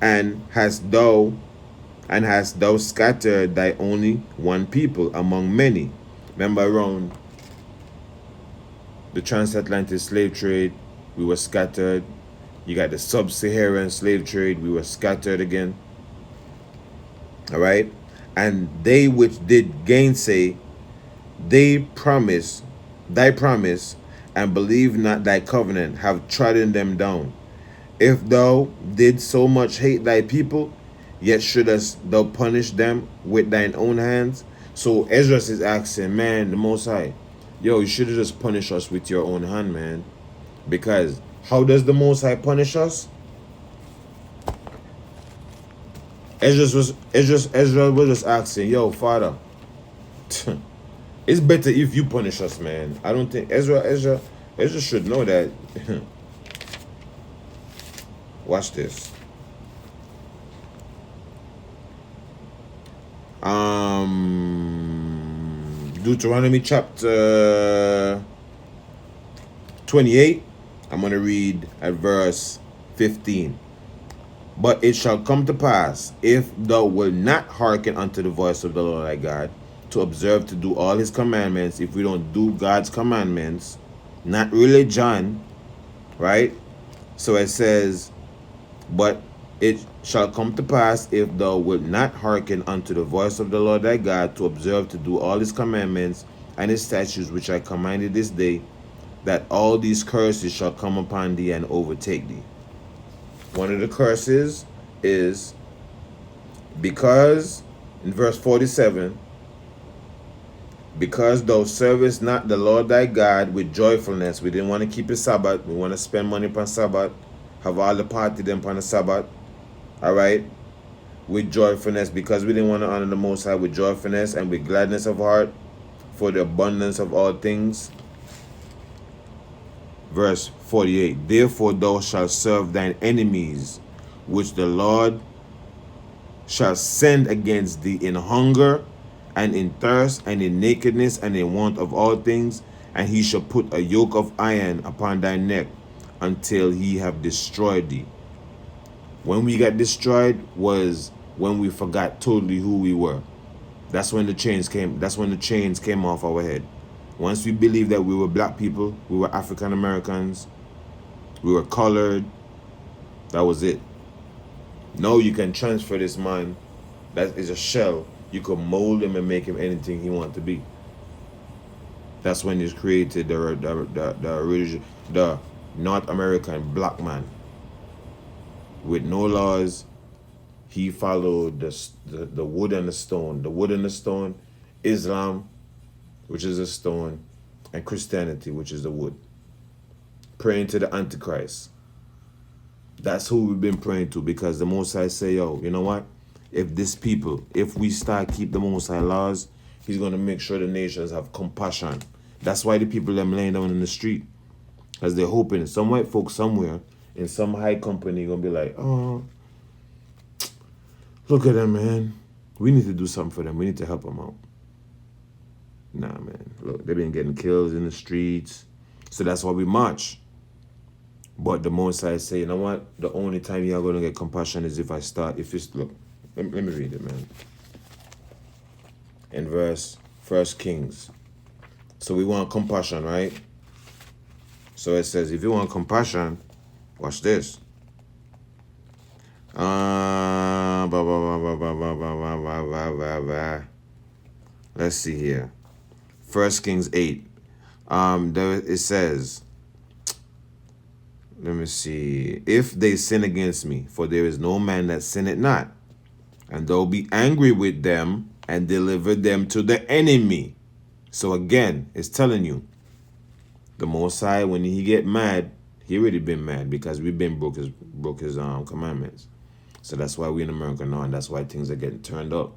and hast thou scattered thy only one people among many. Remember around the transatlantic slave trade, we were scattered. You got the sub-Saharan slave trade, we were scattered again. All right? And they which did gainsay, thy promise, and believe not thy covenant, have trodden them down. If thou did so much hate thy people, yet shouldest thou punish them with thine own hands? So Ezra is asking, man, the Most High, yo, you should have just punished us with your own hand, man. Because how does the Most High punish us? Ezra was just asking, yo, Father, it's better if you punish us, man. I don't think Ezra should know that. Watch this. Deuteronomy chapter 28. I'm going to read at verse 15. But it shall come to pass, if thou wilt not hearken unto the voice of the Lord thy God, to observe to do all his commandments. If we don't do God's commandments, not religion, right? So it says, but it shall come to pass, if thou wilt not hearken unto the voice of the Lord thy God, to observe to do all his commandments and his statutes which I commanded this day, that all these curses shall come upon thee and overtake thee. One of the curses is because, in verse 47, because thou servest not the Lord thy God with joyfulness. We didn't want to keep a Sabbath. We want to spend money upon Sabbath, have all the party them upon the Sabbath. All right? With joyfulness, because we didn't want to honor the Most High with joyfulness and with gladness of heart for the abundance of all things. Verse 48, therefore thou shalt serve thine enemies, which the Lord shall send against thee in hunger, and in thirst, and in nakedness, and in want of all things, and he shall put a yoke of iron upon thy neck, until he have destroyed thee. When we got destroyed was when we forgot totally who we were. That's when the chains came. That's when the chains came off our head. Once we believed that we were black people, we were African Americans, we were colored, that was it. Now you can transfer this man that is a shell. You can mold him and make him anything he wants to be. That's when he's created the North American black man. With no laws, he followed the wood and the stone. The wood and the stone, Islam, which is a stone, and Christianity, which is the wood. Praying to the Antichrist. That's who we've been praying to, because the Most High say, yo, you know what? If we start keep the Most High laws, he's going to make sure the nations have compassion. That's why the people them laying down in the street, because they're hoping some white folks somewhere in some high company going to be like, oh, look at them, man. We need to do something for them. We need to help them out. Nah, man. Look, they've been getting killed in the streets. So that's why we march. But the Most High say, you know what? The only time you're going to get compassion is if look, let me read it, man. In verse 1 Kings. So we want compassion, right? So it says, if you want compassion, watch this. Let's see here. 1 Kings 8. There it says, let me see. If they sin against me, for there is no man that sinneth not, and thou be angry with them, and deliver them to the enemy. So again, it's telling you, the Most High, when he get mad, He already been mad because we've been broke his commandments. So that's why we in America now, and that's why things are getting turned up.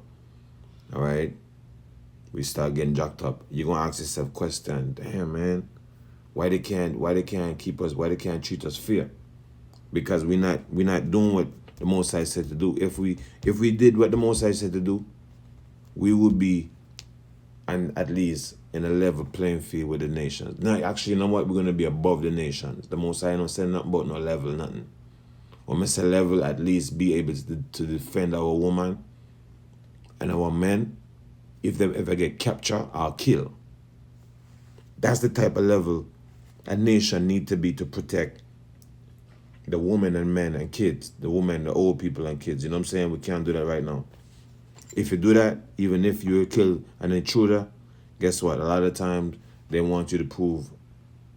All right, we start getting jacked up. You're gonna ask yourself question, damn man, why they can't keep us, why they can't treat us fair? Because we're not doing what the Most High said to do. If we did what the Most High said to do, we would be and at least in a level playing field with the nations. Now, actually, you know what? We're going to be above the nations. The Most High don't say nothing about no level, nothing. When I say level, at least be able to defend our woman and our men. If they ever get captured or killed. That's the type of level a nation need to be to protect the women and men and kids. The women, the old people and kids. You know what I'm saying? We can't do that right now. If you do that, even if you kill an intruder, guess what? A lot of times they want you to prove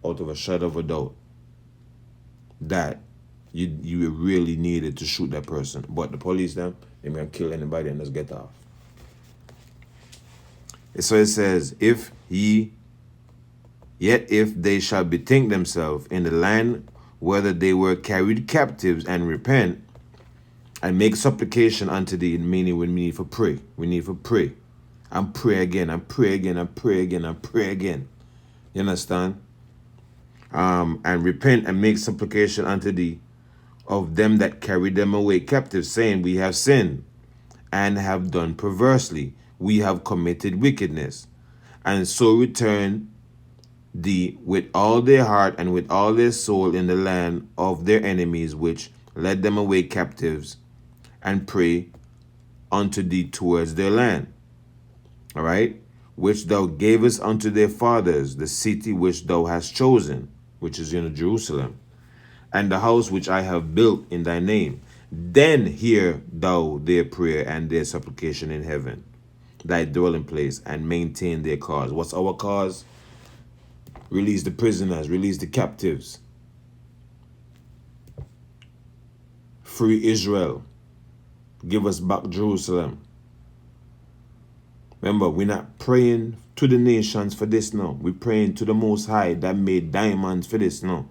out of a shadow of a doubt that you really needed to shoot that person. But the police, they're going to kill anybody and just get off. So it says, yet if they shall bethink themselves in the land whether they were carried captives and repent, and make supplication unto thee, meaning we need for pray. We need for pray. And pray again, and pray again, and pray again, and pray again. You understand? And repent and make supplication unto thee of them that carried them away captive, saying, we have sinned and have done perversely. We have committed wickedness. And so return thee with all their heart and with all their soul in the land of their enemies, which led them away captives, and pray unto thee towards their land. All right? Which thou gavest unto their fathers, the city which thou hast chosen, which is in Jerusalem, and the house which I have built in thy name. Then hear thou their prayer and their supplication in heaven, thy dwelling place, and maintain their cause. What's our cause? Release the prisoners, release the captives. Free Israel. Give us back Jerusalem. Remember, we're not praying to the nations for this now. We're praying to the Most High that made diamonds for this now.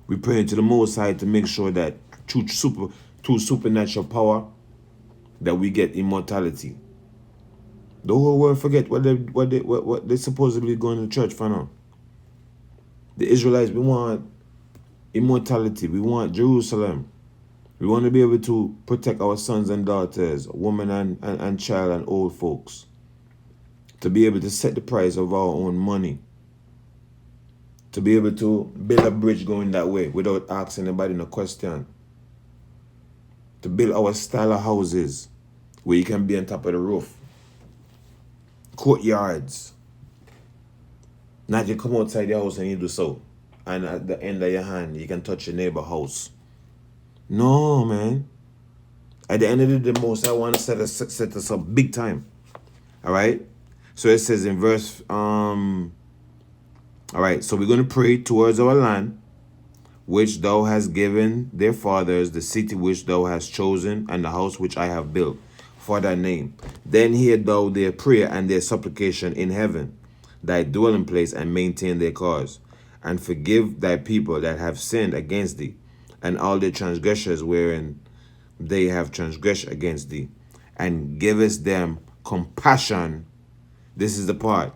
We're praying to the Most High to make sure that through supernatural power that we get immortality. The whole world forget what they supposedly going to church for now. The Israelites, we want immortality. We want Jerusalem. We want to be able to protect our sons and daughters, women and child and old folks. To be able to set the price of our own money. To be able to build a bridge going that way without asking anybody no question. To build our style of houses where you can be on top of the roof. Courtyards. Not you come outside your house and you do so. And at the end of your hand, you can touch your neighbor's house. No, man. At the end of the day, most I want to set us up big time. All right? So it says in verse, all right, so we're going to pray towards our land, which thou hast given their fathers, the city which thou hast chosen, and the house which I have built for thy name. Then hear thou their prayer and their supplication in heaven, thy dwelling place, and maintain their cause. And forgive thy people that have sinned against thee, and all their transgressions wherein they have transgressed against thee, and givest them compassion. This is the part.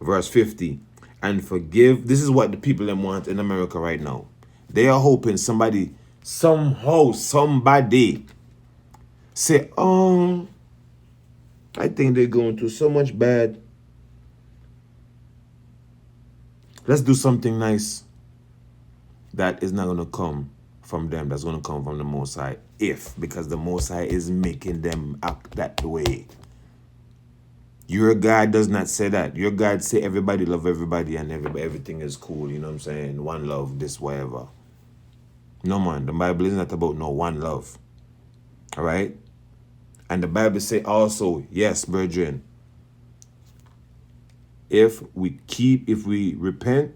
Verse 50. And forgive. This is what the people them want in America right now. They are hoping somebody, somehow, somebody say, I think they're going through so much bad. Let's do something nice. That is not going to come from them. That's going to come from the Most High. Because the Most High is making them act that way. Your God does not say that. Your God say everybody love everybody and everything is cool. You know what I'm saying? One love, this, whatever. No, man. The Bible is not about no one love. All right? And the Bible say also, yes, brethren, if we repent,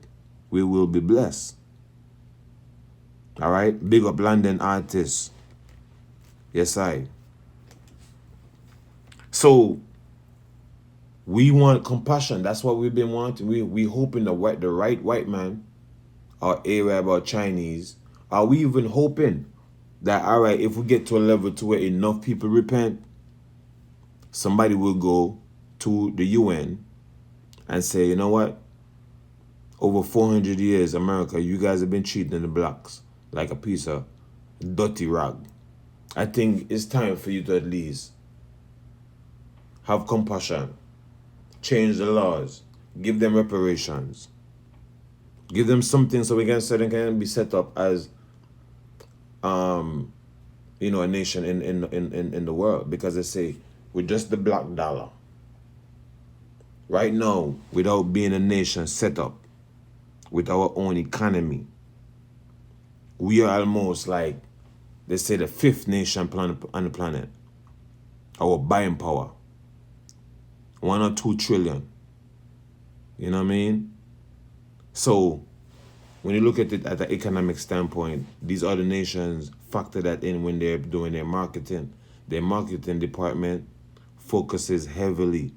we will be blessed. All right? Big up London artists. Yes, I. So, we want compassion. That's what we've been wanting. We hoping the right white man or Arab or Chinese, are we even hoping that, all right, if we get to a level to where enough people repent, somebody will go to the UN and say, you know what? Over 400 years, America, you guys have been treating the blacks like a piece of dirty rag. I think it's time for you to at least have compassion, change the laws, give them reparations, give them something so we can so they can be set up as a nation in the world. Because they say with just the black dollar, right now, without being a nation set up with our own economy, we are almost like, they say, the fifth nation on the planet. Our buying power, 1 or 2 trillion. You know what I mean? So when you look at it at the economic standpoint, these other nations factor that in when they're doing their marketing. Their marketing department focuses heavily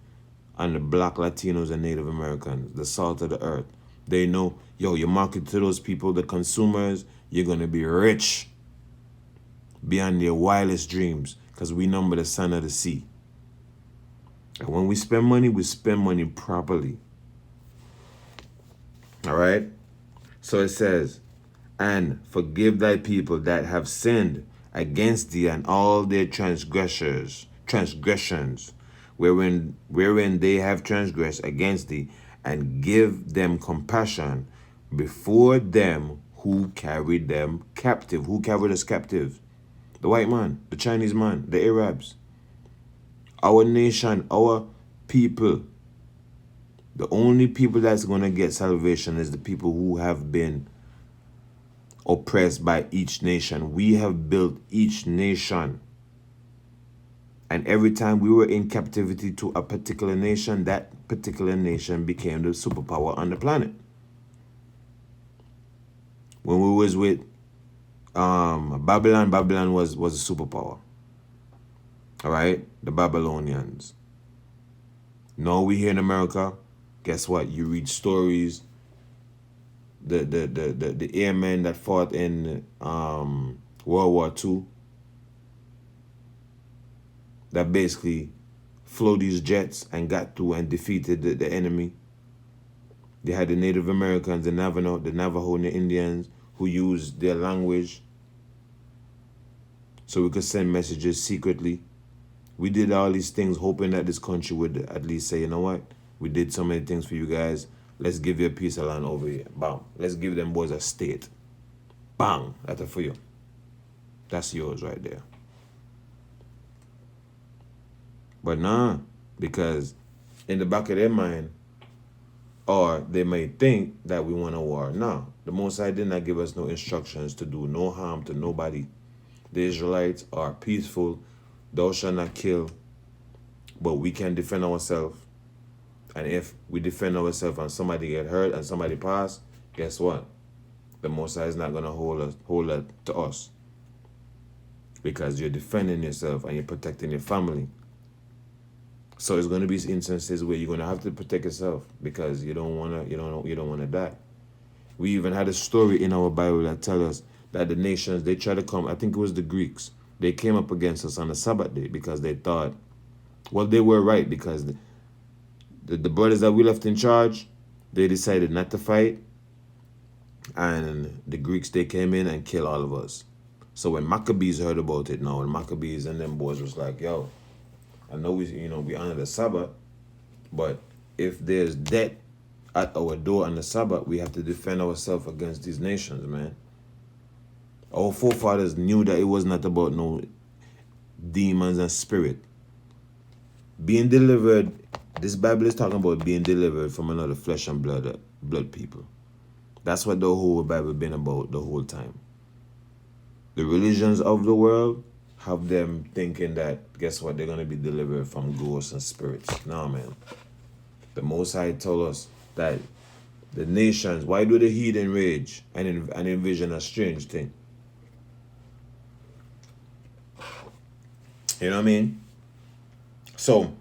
on the black, Latinos, and Native Americans, the salt of the earth. They know, yo, you market to those people, the consumers, you're going to be rich beyond their wildest dreams, because we number the sand of the sea. And when we spend money properly. All right? So it says, and forgive thy people that have sinned against thee, and all their transgressions, wherein they have transgressed against thee, and give them compassion before them who carried them captive. Who carried us captive? The white man, the Chinese man, the Arabs. Our nation, our people. The only people that's going to get salvation is the people who have been oppressed by each nation. We have built each nation. And every time we were in captivity to a particular nation, that particular nation became the superpower on the planet. When we was with Babylon was a superpower. All right? The Babylonians. Now we here in America, guess what? You read stories. The airmen that fought in World War II, that basically flew these jets and got through and defeated the enemy. They had the Native Americans, the Navajo and the Indians who used their language so we could send messages secretly. We did all these things hoping that this country would at least say, you know what? We did so many things for you guys. Let's give you a piece of land over here. Bam. Let's give them boys a state. Bang. That's it for you. That's yours right there. But nah, because in the back of their mind, or they may think that we want a war. Nah, the Most High did not give us no instructions to do no harm to nobody. The Israelites are peaceful. Thou shalt not kill. But we can defend ourselves. And if we defend ourselves and somebody get hurt and somebody pass, guess what? The Most High is not going to hold that to us. Because you're defending yourself and you're protecting your family. So there's going to be instances where you're going to have to protect yourself because you don't want to die. We even had a story in our Bible that tells us that the nations, they tried to come, I think it was the Greeks, they came up against us on the Sabbath day because they thought, well, they were right because the brothers that we left in charge, they decided not to fight. And the Greeks, they came in and killed all of us. So when Maccabees heard about it now, and Maccabees and them boys was like, yo, I know we honor the Sabbath, but if there's death at our door on the Sabbath, we have to defend ourselves against these nations, man. Our forefathers knew that it was not about no demons and spirit. Being delivered, this Bible is talking about being delivered from another flesh and blood people. That's what the whole Bible been about the whole time. The religions of the world have them thinking that, guess what, they're going to be delivered from ghosts and spirits. No, man. The Most High told us that the nations, why do the heathen rage and envision a strange thing? You know what I mean? So,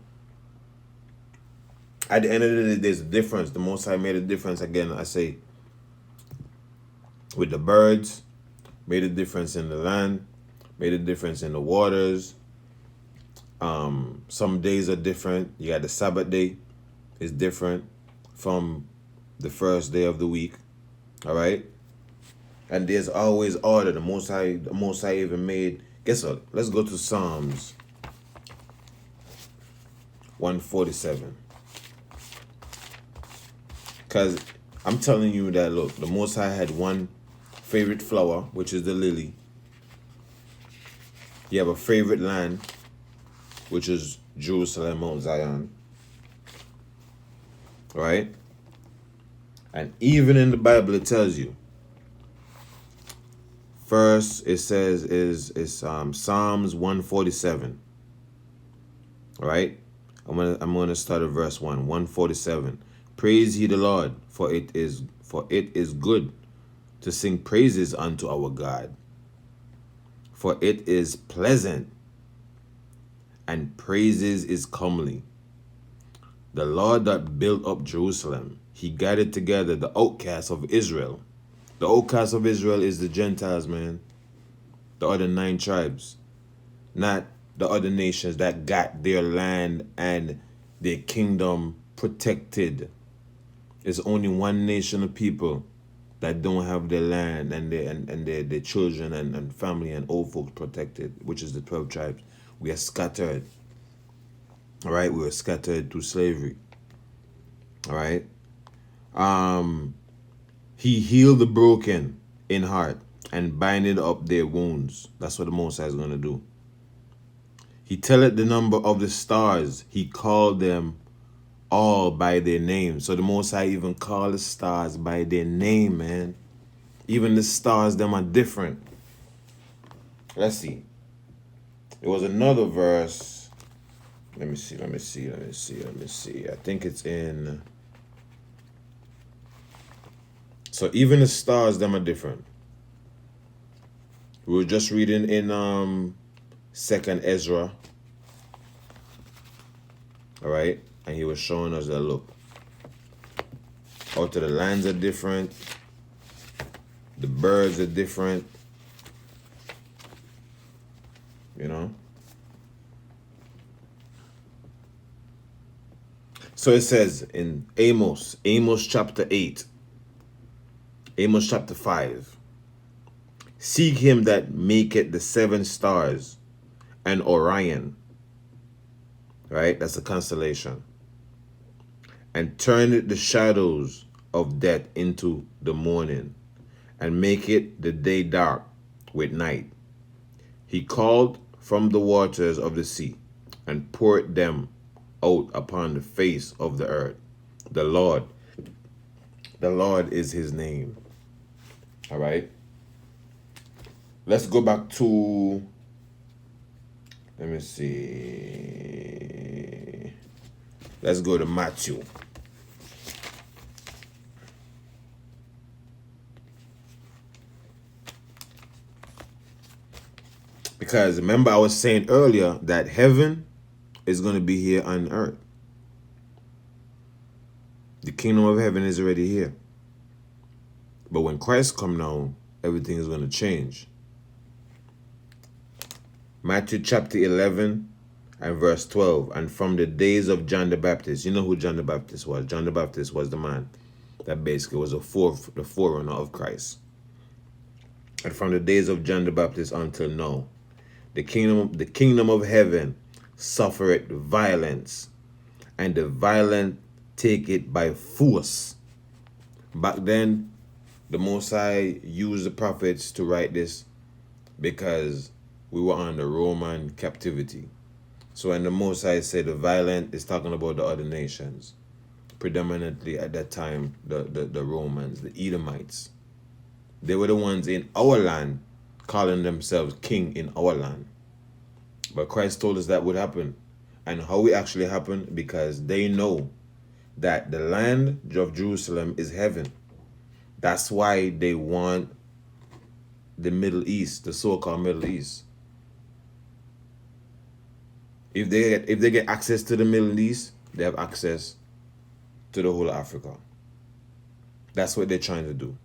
at the end of the day, there's a difference. The Most High made a difference. Again, I say, with the birds, made a difference in the land, made a difference in the waters. Some days are different. You got the Sabbath day is different from the first day of the week. All right. And there's always order. The Most High even made. Guess what? Let's go to Psalms 147. Because I'm telling you that, look, the Most High had one favorite flower, which is the lily. You have a favorite land, which is Jerusalem, Mount Zion. Right? And even in the Bible, it tells you. First, it says is Psalms 147. Right? I'm gonna start at verse 147. Praise ye the Lord, for it is good to sing praises unto our God. For it is pleasant, and praises is comely. The Lord that built up Jerusalem, he gathered together the outcasts of Israel. The outcasts of Israel is the Gentiles, man. The other 9 tribes. Not the other nations that got their land and their kingdom protected. It's only one nation of people that don't have their land and their children and family and old folks protected, which is the 12 tribes. We are scattered. All right, we were scattered through slavery. All right. He healed the broken in heart and binded up their wounds. That's what the Most High is going to do. He telleth the number of the stars. He called them all by their name. So the Most High even called the stars by their name, man. Even the stars, them are different. Let's see. There was another verse. Let me see. I think it's in. So even the stars, them are different. We were just reading in 2nd Ezra. All right. And he was showing us that, look, out of the lands are different. The birds are different. You know? So it says in Amos chapter 8, Amos chapter 5, seek him that maketh the 7 stars and Orion. Right? That's a constellation. And turn the shadows of death into the morning, and make it the day dark with night. He called from the waters of the sea, and poured them out upon the face of the earth. The Lord is his name. All right. Let's go back to, let me see. Let's go to Matthew. Because remember, I was saying earlier that heaven is going to be here on earth. The kingdom of heaven is already here. But when Christ comes down, everything is going to change. Matthew chapter 11 and verse 12. And from the days of John the Baptist, you know who John the Baptist was? John the Baptist was the man that basically was the forerunner of Christ. And from the days of John the Baptist until now, the kingdom of heaven suffereth violence, and the violent take it by force. Back then, the Most High used the prophets to write this because we were under Roman captivity. So when the Most High said the violent, is talking about the other nations. Predominantly at that time, the Romans, the Edomites. They were the ones in our land calling themselves king in our land. But Christ told us that would happen. And how it actually happened? Because they know that the land of Jerusalem is heaven. That's why they want the Middle East, the so-called Middle East. If they get access to the Middle East, they have access to the whole of Africa. That's what they're trying to do.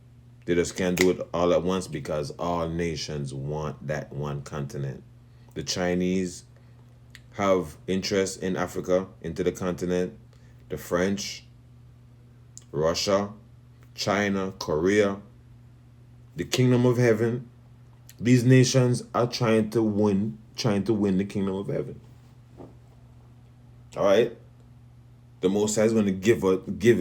They just can't do it all at once because all nations want that one continent. The Chinese have interest in Africa, into the continent. The French, Russia, China, Korea, the kingdom of heaven. These nations are trying to win the kingdom of heaven. All right? The Most High is going to give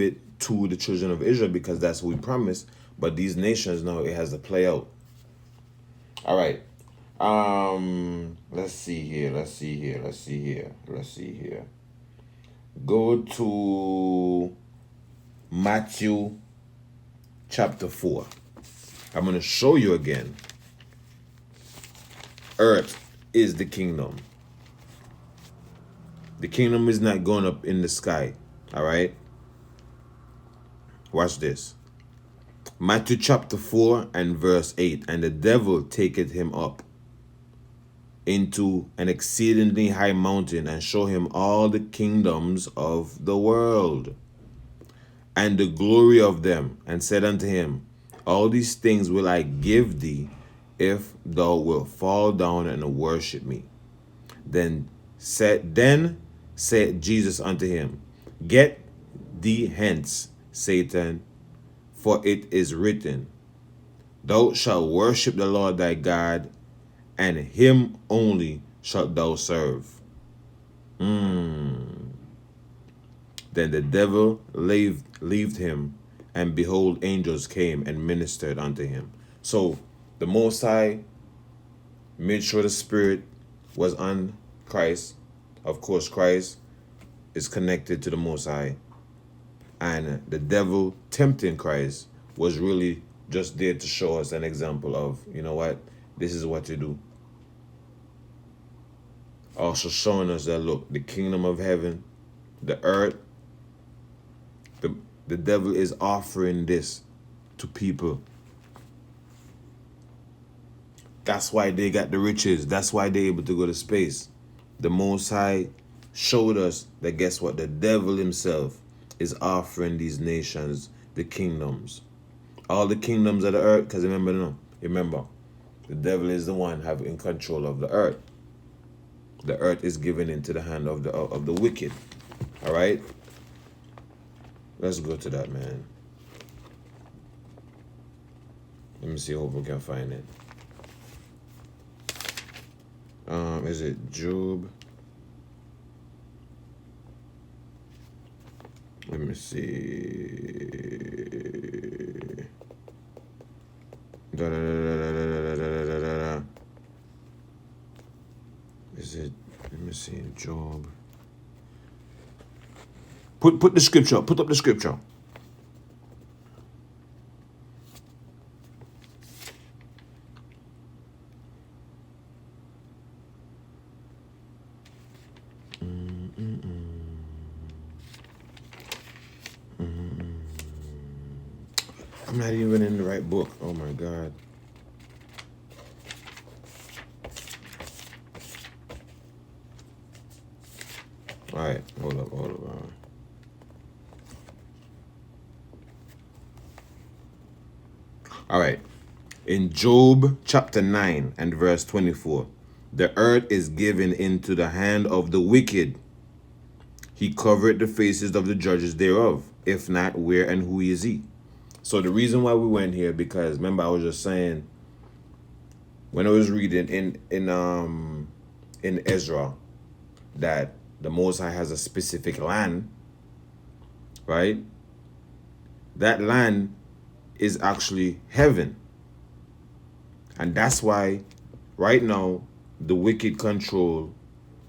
it to the children of Israel because that's what we promised. But these nations now it has to play out. All right. Let's see here. Go to Matthew chapter 4. I'm going to show you again. Earth is the kingdom. The kingdom is not going up in the sky. All right? Watch this. Matthew chapter 4 and verse 8. And the devil taketh him up into an exceedingly high mountain and show him all the kingdoms of the world and the glory of them, and said unto him, all these things will I give thee if thou wilt fall down and worship me. Then said Jesus unto him, get thee hence, Satan, for it is written, thou shalt worship the Lord thy God, and him only shalt thou serve. Then the devil left him, and behold, angels came and ministered unto him. So the Most High made sure the Spirit was on Christ. Of course, Christ is connected to the Most High. And the devil tempting Christ was really just there to show us an example of, you know what, this is what you do. Also showing us that, look, the kingdom of heaven, the earth, the devil is offering this to people. That's why they got the riches. That's why they're able to go to space. The Most High showed us that, guess what? The devil himself is offering these nations the kingdoms. All the kingdoms of the earth, because remember, the devil is the one having control of the earth. The earth is given into the hand of the wicked. All right? Let's go to that, man. Let me see if we can find it. Is it Job? Let me see. Is it? Let me see. Job. Put the scripture. Put up the scripture. I'm not even in the right book. Oh my God. All right, hold up. All right. In Job chapter 9 and verse 24, the earth is given into the hand of the wicked. He covered the faces of the judges thereof. If not, where and who is he? So the reason why we went here, because remember I was just saying, when I was reading in Ezra, that the Most High has a specific land, right? That land is actually heaven. And that's why right now the wicked control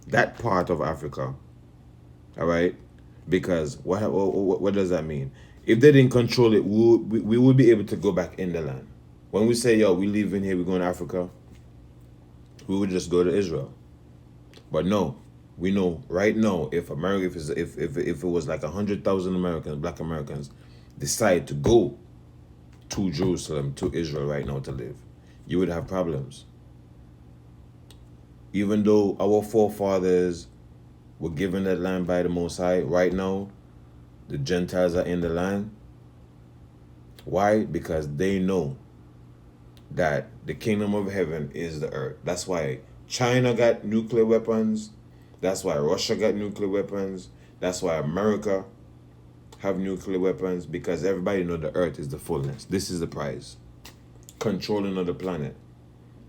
that part of Africa. All right? Because what does that mean? If they didn't control it, we would be able to go back in the land. When we say, yo, we leave in here, we're going to Africa, we would just go to Israel. But no, we know right now, if America, if it was like 100,000 Americans, black Americans, decide to go to Jerusalem, to Israel right now to live, you would have problems. Even though our forefathers were given that land by the Most High, right now, the Gentiles are in the land. Why? Because they know that the kingdom of heaven is the earth. That's why China got nuclear weapons. That's why Russia got nuclear weapons. That's why America have nuclear weapons, because everybody know the earth is the fullness. This is the prize. Controlling of the planet,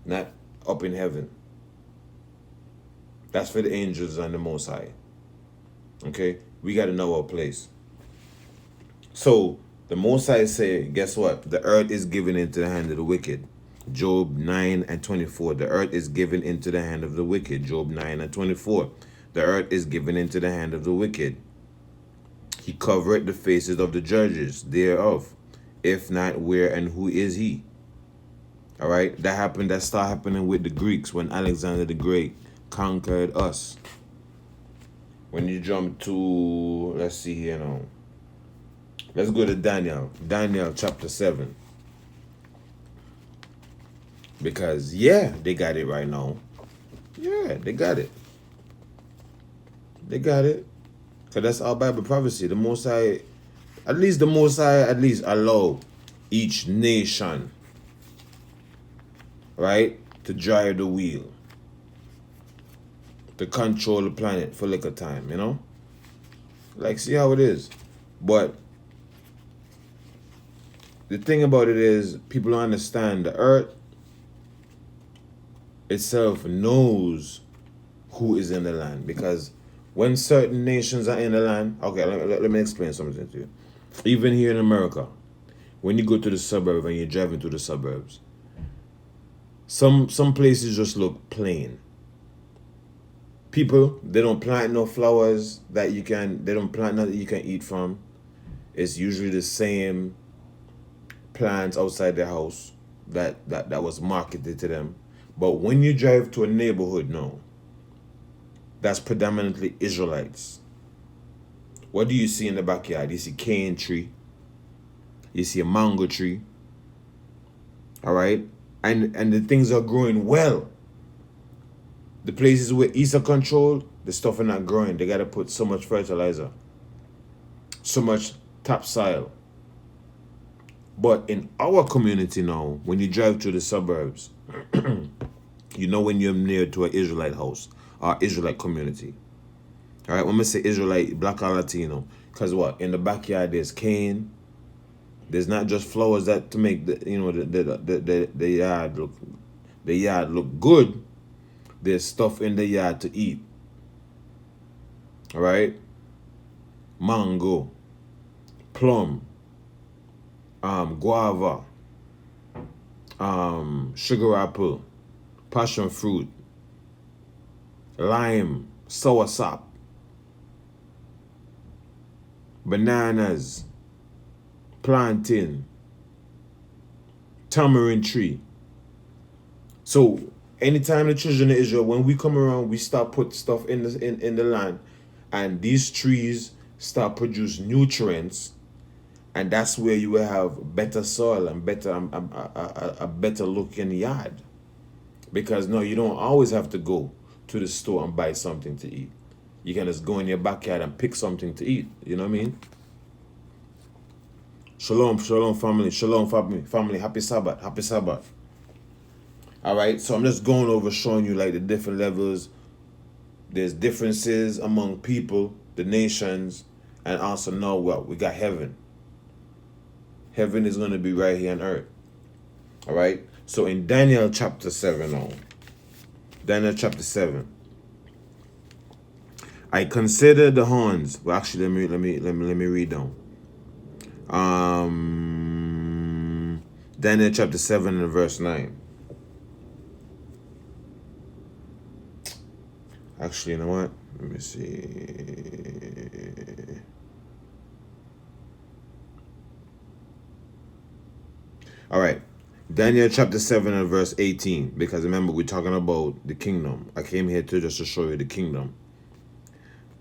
not up in heaven. That's for the angels and the Most High. Okay? We got to know our place. So, the Most High say, guess what? The earth is given into the hand of the wicked. Job 9 and 24. The earth is given into the hand of the wicked. Job 9 and 24. The earth is given into the hand of the wicked. He covereth the faces of the judges thereof. If not, where and who is he? All right? That started happening with the Greeks when Alexander the Great conquered us. When you jump to, let's see here now. Let's go to Daniel. Daniel chapter 7. Because, yeah, they got it right now. Yeah, they got it. They got it. Because that's our Bible prophecy. The Most High, at least allow each nation, right, to drive the wheel, to control the planet for like a time, you know? Like, see how it is. But the thing about it is, people don't understand the earth itself knows who is in the land. Because when certain nations are in the land, okay, let me explain something to you. Even here in America, when you go to the suburbs and you're driving through the suburbs, some places just look plain. People, they don't plant no flowers they don't plant nothing you can eat from. It's usually the same plants outside their house that was marketed to them. But when you drive to a neighborhood now, that's predominantly Israelites. What do you see in the backyard? You see cane tree. You see a mango tree. All right? And the things are growing well. The places where East are controlled, the stuff are not growing. They got to put so much fertilizer, so much topsoil. But in our community now, when you drive through the suburbs, you know when you're near to an Israelite house or Israelite community. All right, when we say Israelite, black or Latino, because what? In the backyard there's cane. There's not just flowers that to make the yard look good. There's stuff in the yard to eat. All right, mango, plum, guava, sugar apple, passion fruit, lime, soursop, bananas, plantain, tamarind tree. So anytime the children of Israel, when we come around, we start put stuff in the land, and these trees start produce nutrients, and that's where you will have better soil and better a better looking yard. Because no, you don't always have to go to the store and buy something to eat. You can just go in your backyard and pick something to eat. You know what I mean? Shalom, shalom, family. Shalom, family. Happy Sabbath. Happy Sabbath. All right, so I'm just going over showing you like the different levels. There's differences among people, the nations, and also know what we got heaven. Heaven is going to be right here on earth. All right. So in Daniel chapter 7 now. Daniel chapter 7. I consider the horns. Well, actually, let me read down. Daniel chapter 7 and verse 9. Actually, you know what? Let me see. All right. Daniel chapter 7 and verse 18. Because remember, we're talking about the kingdom. I came here just to show you the kingdom.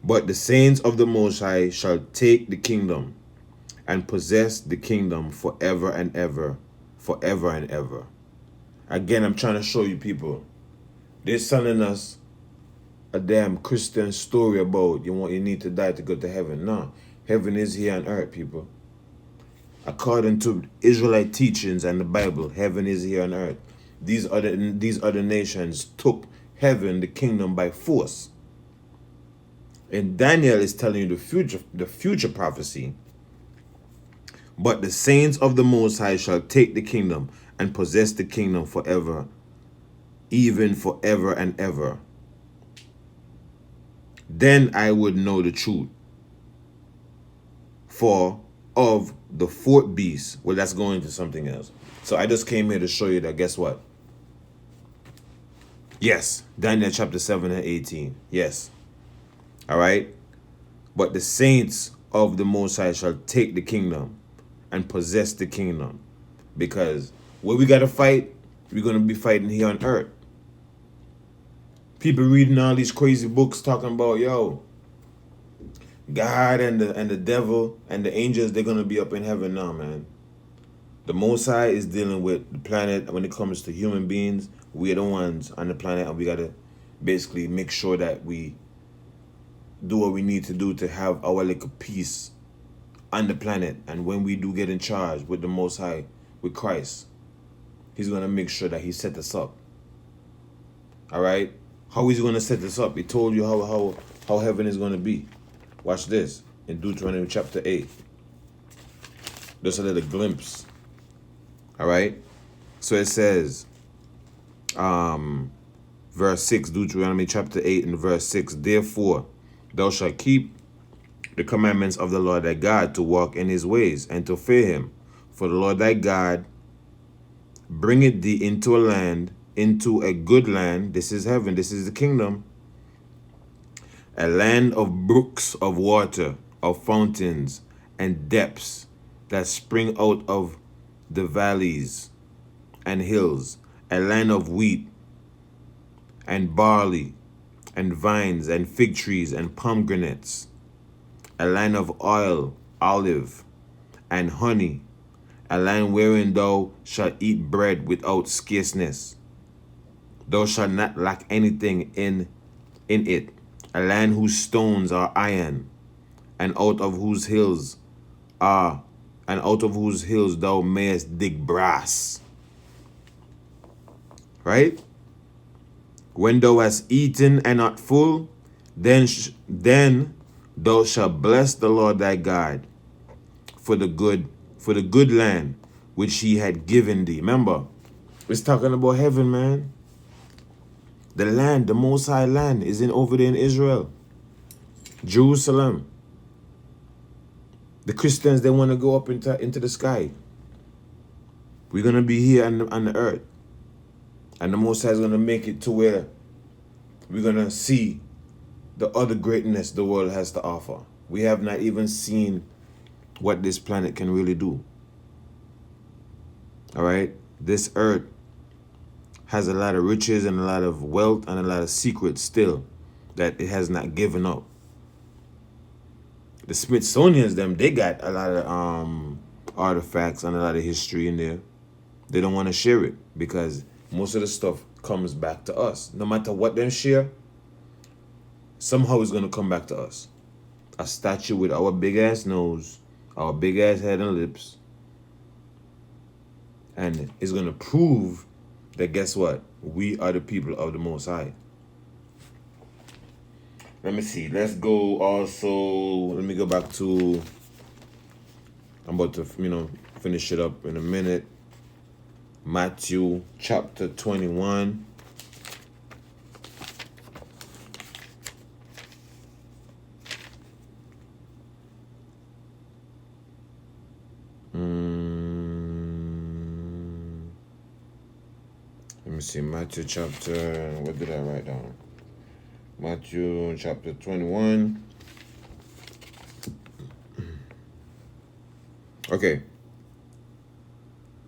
But the saints of the Most High shall take the kingdom and possess the kingdom forever and ever. Forever and ever. Again, I'm trying to show you people. They're telling us a damn Christian story about you need to die to go to heaven. No. Heaven is here on earth, people. According to Israelite teachings and the Bible, heaven is here on earth. These other nations took heaven, the kingdom, by force. And Daniel is telling you the future prophecy. But the saints of the Most High shall take the kingdom and possess the kingdom forever, even forever and ever. Then I would know the truth. For of the fourth beast, well, that's going to something else. So I just came here to show you that, guess what? Yes, Daniel chapter 7 and 18. Yes. All right. But the saints of the Most High shall take the kingdom and possess the kingdom. Because what we got to fight, we're going to be fighting here on earth. People reading all these crazy books talking about, yo, God and the devil and the angels, they're going to be up in heaven now, man. The Most High is dealing with the planet. When it comes to human beings, we're the ones on the planet, and we got to basically make sure that we do what we need to do to have our little peace on the planet. And when we do get in charge with the Most High, with Christ, he's going to make sure that he set us up. All right? How is he going to set us up? He told you how heaven is going to be. Watch this in Deuteronomy chapter 8. Just a little glimpse. All right? So it says, verse 6, Deuteronomy chapter 8 and verse 6, therefore thou shalt keep the commandments of the Lord thy God, to walk in his ways and to fear him. For the Lord thy God bringeth thee into a good land. This is heaven, this is the kingdom. A land of brooks of water, of fountains and depths that spring out of the valleys and hills. A land of wheat and barley and vines and fig trees and pomegranates. A land of oil, olive, and honey. A land wherein thou shalt eat bread without scarceness. Thou shalt not lack anything in it. A land whose stones are iron, and out of whose hills thou mayest dig brass. Right? When thou hast eaten and art full, then thou shalt bless the Lord thy God for the good land which he had given thee. Remember, it's talking about heaven, man. The land, the Most High land, is over there in Israel, Jerusalem. The Christians, they want to go up into the sky. We're gonna be here on the earth, and the Most High is gonna make it to where we're gonna see the other greatness the world has to offer. We have not even seen what this planet can really do. All right, this earth has a lot of riches and a lot of wealth and a lot of secrets still that it has not given up. The Smithsonians, they got a lot of artifacts and a lot of history in there. They don't want to share it because most of the stuff comes back to us. No matter what them share, somehow it's going to come back to us. A statue with our big ass nose, our big ass head and lips. And it's going to prove that, guess what? We are the people of the Most High. Let me see. Let's go also. Let me go back to. I'm about to, finish it up in a minute. Matthew chapter 21. Let me see. Matthew chapter. What did I write down? Matthew chapter 21. Okay.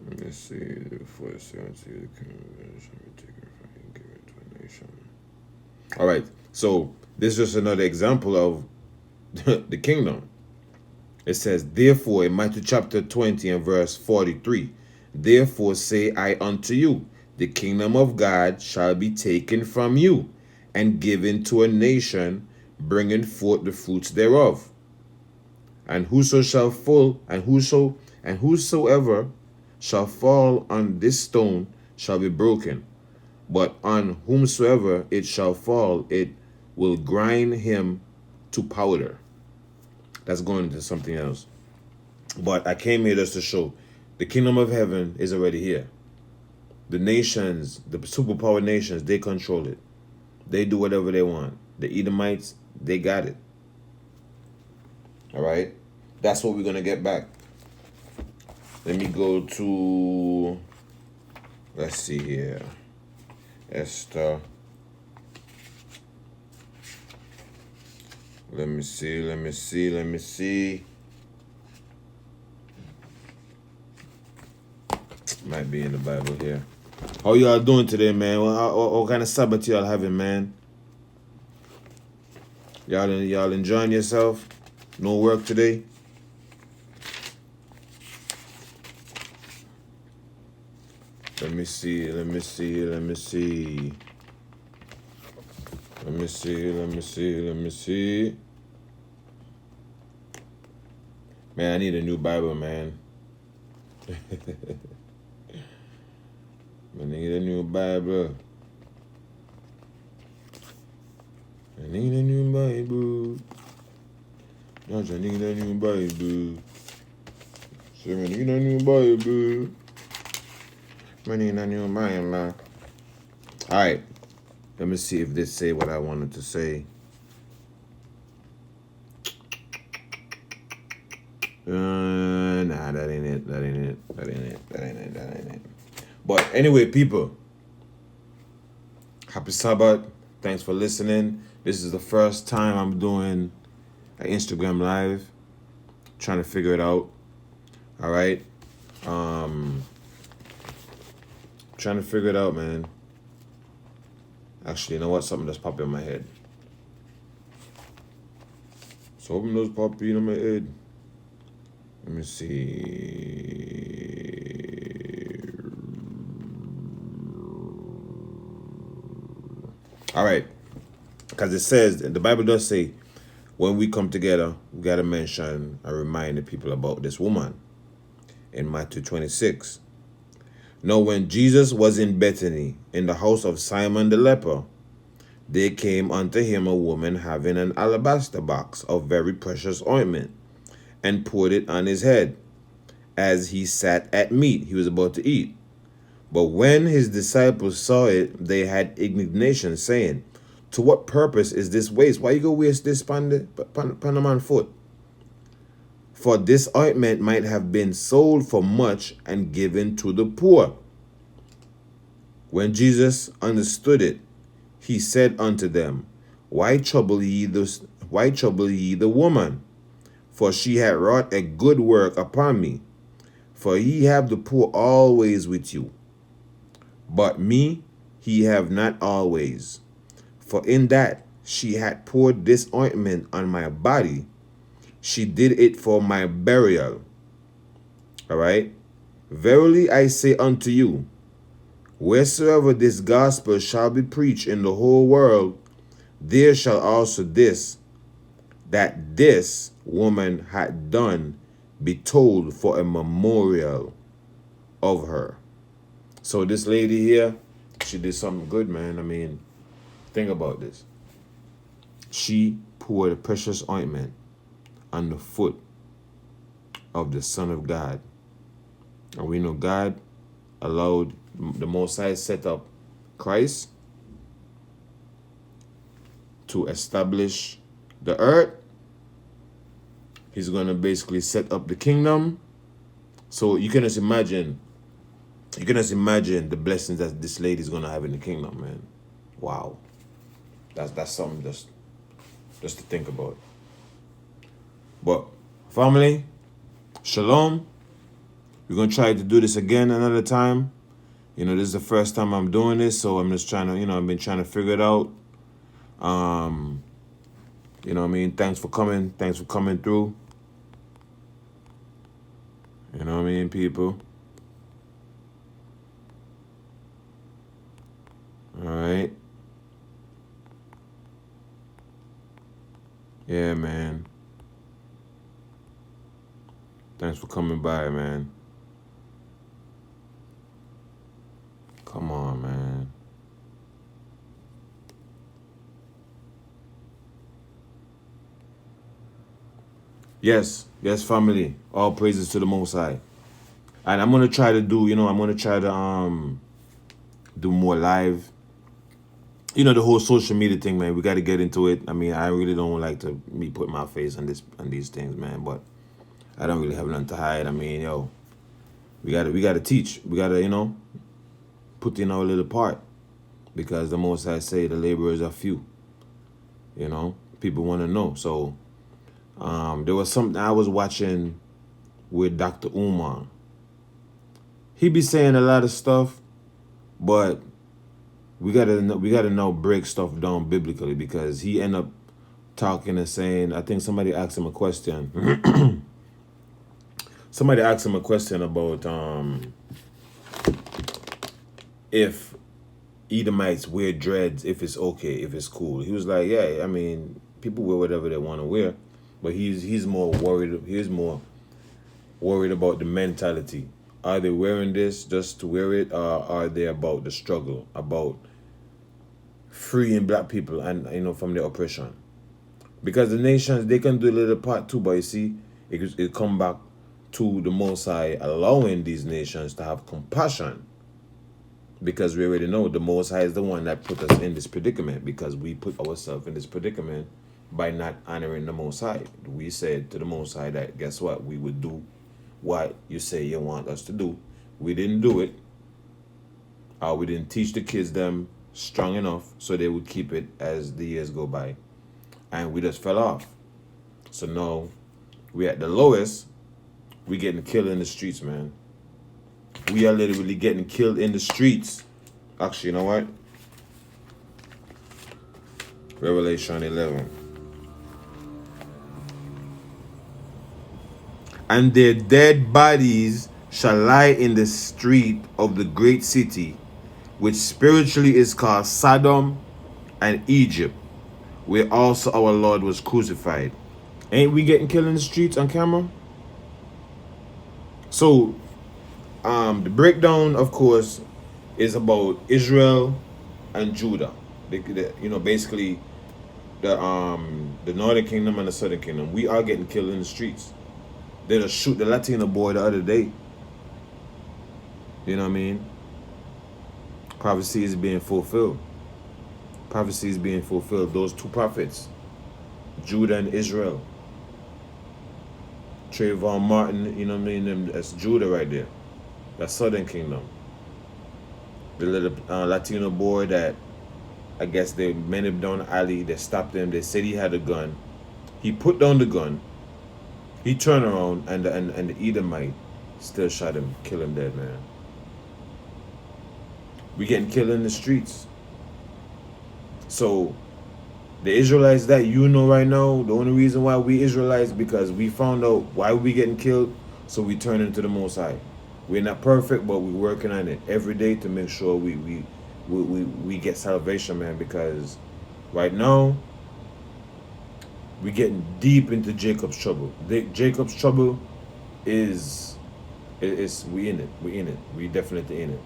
Let me see. Before the see the kingdom shall be taken from you and given to a nation. All right. So this is just another example of the kingdom. It says, therefore, in Matthew chapter 20 and verse 43, therefore say I unto you, the kingdom of God shall be taken from you and given to a nation, bringing forth the fruits thereof. And whoso And whosoever shall fall on this stone shall be broken, but on whomsoever it shall fall, it will grind him to powder. That's going into something else. But I came here just to show the kingdom of heaven is already here. The nations, the superpower nations, they control it. They do whatever they want. The Edomites, they got it. All right? That's what we're going to get back. Let me go to, let's see here. Esther. Let me see. Might be in the Bible here. How y'all doing today, man? What kind of Sabbath y'all having, man? Y'all enjoying yourself? No work today? Let me see. Man, I need a new Bible, man. I need a new Bible. I need a new Bible. Don't you need a new Bible? So I need a new Bible. I need a new Bible. Alright. Let me see if this say what I wanted to say. Nah, that ain't it. But anyway, people, happy Sabbath. Thanks for listening. This is the first time I'm doing an Instagram live. Trying to figure it out. All right. Trying to figure it out, man. Actually, you know what? Something just popped in my head. Something just popped in my head. Let me see. All right. Because it says, the Bible does say, when we come together, we got to mention and remind the people about this woman in Matthew 26. Now, when Jesus was in Bethany, in the house of Simon the leper, there came unto him a woman having an alabaster box of very precious ointment, and poured it on his head, as he sat at meat. He was about to eat. But when his disciples saw it, they had indignation, saying, to what purpose is this waste? Why you go waste this pan a man foot? For this ointment might have been sold for much and given to the poor. When Jesus understood it, he said unto them, Why trouble ye the woman? For she had wrought a good work upon me. For ye have the poor always with you, but me ye have not always. For in that she had poured this ointment on my body, she did it for my burial. All right? Verily I say unto you, wheresoever this gospel shall be preached in the whole world, there shall also this woman had done be told for a memorial of her. So this lady here, she did something good, man. I mean, think about this. She poured a precious ointment on the foot of the Son of God. And we know God allowed the Most High set up Christ to establish the earth. He's going to basically set up the kingdom. So you can just imagine the blessings that this lady is going to have in the kingdom, man. Wow. That's something just to think about. But family, shalom. We're going to try to do this again another time. You know, this is the first time I'm doing this, so I'm just trying to, I've been trying to figure it out. You know what I mean? Thanks for coming through. You know what I mean, people? All right. Yeah, man. Thanks Thanks for coming by, man. Come on, man. Yes, yes, family. All praises to the Most High. And I'm gonna try to do, I'm gonna try to do more live. The whole social media thing, man. We got to get into it. I mean, I really don't like to me put my face on these things, man. But I don't really have nothing to hide. I mean, we gotta teach. We gotta, put in our little part, because the Most High say the laborers are few. People want to know. So there was something I was watching with Dr. Umar. He be saying a lot of stuff, but we gotta know break stuff down biblically, because he end up talking and saying, I think somebody asked him a question. Somebody asked him a question about if Edomites wear dreads, if it's okay, if it's cool. He was like, yeah, I mean, people wear whatever they want to wear, but he's more worried. He's more worried about the mentality. Are they wearing this just to wear it, or are they about the struggle, about freeing black people and from the oppression? Because the nations, they can do a little part too, but you see, it come back to the Most High allowing these nations to have compassion, because we already know the Most High is the one that put us in this predicament, because we put ourselves in this predicament by not honoring the Most High. We said to the Most High that, guess what, we would do what you say you want us to do. We didn't do it. We didn't teach the kids them strong enough so they would keep it as the years go by. And we just fell off. So now we at the lowest. We getting killed in the streets, man. We are literally getting killed in the streets. Actually, you know what? Revelation 11. And their dead bodies shall lie in the street of the great city, which spiritually is called Sodom and Egypt, where also our Lord was crucified. Ain't we getting killed in the streets on camera? So, the breakdown, of course, is about Israel and Judah. Basically, the northern kingdom and the southern kingdom. We are getting killed in the streets. They just shoot the Latino boy the other day. You know what I mean? Prophecy is being fulfilled. Prophecy is being fulfilled. Those two prophets, Judah and Israel. Trayvon Martin, you know what I mean? That's Judah right there. That's Southern Kingdom. The little Latino boy that, I guess they met him down the alley. They stopped him. They said he had a gun. He put down the gun. He turned around, and the Edomite still shot him, kill him dead, man. We getting killed in the streets. So the Israelites that right now, the only reason why we Israelites, because we found out why we getting killed, so we turn into the Most High. We're not perfect, but we're working on it every day to make sure we get salvation, man. Because right now we're getting deep into Jacob's trouble. Jacob's trouble is we in it. We in it. We definitely in it.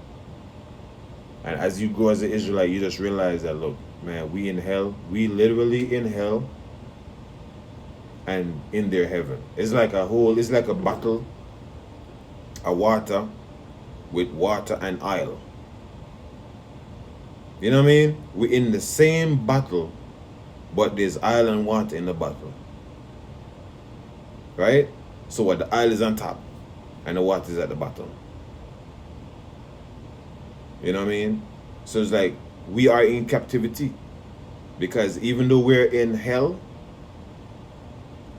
And as you grow as an Israelite, you just realize that, look, man, we in hell. We literally in hell and in their heaven. It's like a bottle of water with water and oil. You know what I mean? We're in the same bottle, but there's oil and water in the bottle. Right? So what, the oil is on top and the water is at the bottom. You know what I mean? So it's like we are in captivity, because even though we're in hell,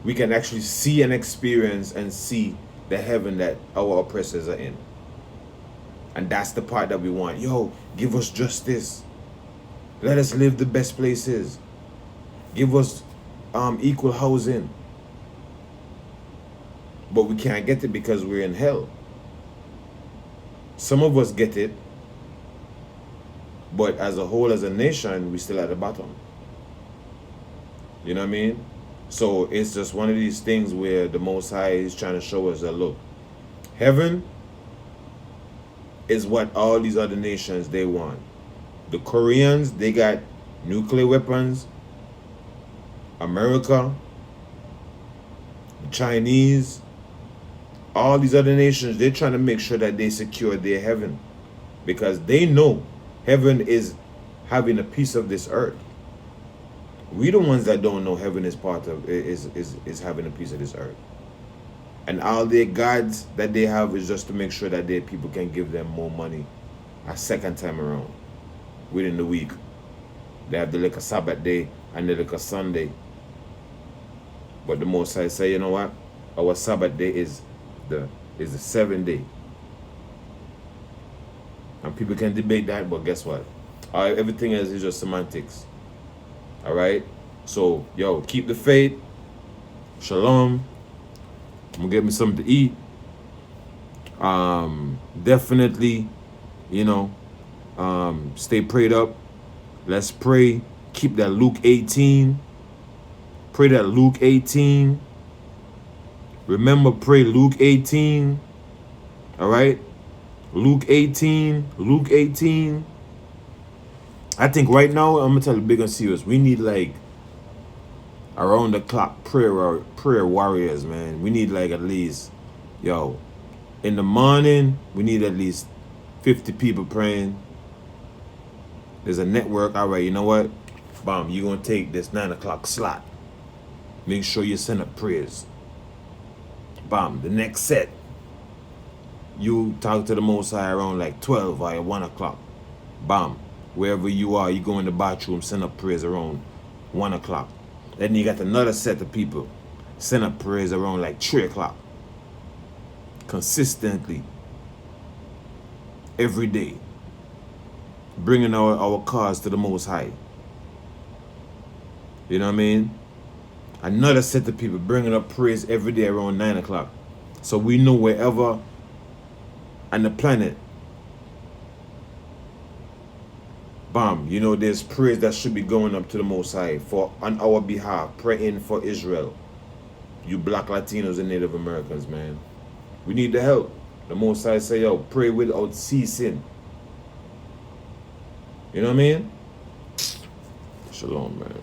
we can actually see and experience and see the heaven that our oppressors are in. And that's the part that we want. Yo, give us justice. Let us live the best places. Give us equal housing. But we can't get it because we're in hell. Some of us get it, but as a whole, as a nation, we still at the bottom. You know what I mean? So it's just one of these things where the Most High is trying to show us that, look, heaven is what all these other nations they want. The Koreans, they got nuclear weapons. America, the Chinese, all these other nations, they're trying to make sure that they secure their heaven, because they know heaven is having a piece of this earth. We the ones that don't know heaven is part of is having a piece of this earth. And all their gods that they have is just to make sure that their people can give them more money a second time around within the week. They have the like a Sabbath day and the like a Sunday. But the Most High say, you know what? Our Sabbath day is the 7th day. And people can debate that, but guess what? Everything else is just semantics. Alright? So, yo, keep the faith. Shalom. I'm gonna get me something to eat. Definitely, you know, stay prayed up. Let's pray. Keep that Luke 18. Pray that Luke 18. Remember, pray Luke 18. Alright? Luke 18. Luke 18. I think right now, I'm gonna tell you big and serious. We need like around the clock prayer warriors, man. We need like at least, yo, in the morning, we need at least 50 people praying. There's a network. All right, you know what? Bam, you're gonna take this 9 o'clock slot. Make sure you send up prayers. Bam, the next set, you talk to the Most High around like 12 or 1 o'clock. Bam, wherever you are, you go in the bathroom, send up prayers around 1 o'clock. Then you got another set of people, send up prayers around like 3 o'clock. Consistently. Every day. Bringing our cause to the Most High. You know what I mean? Another set of people bringing up prayers every day around 9 o'clock. So we know wherever on the planet, bam, you know, there's prayers that should be going up to the Most High for on our behalf, praying for Israel. You Black Latinos and Native Americans, man. We need the help. The Most High say, yo, pray without ceasing. You know what I mean? Shalom, man.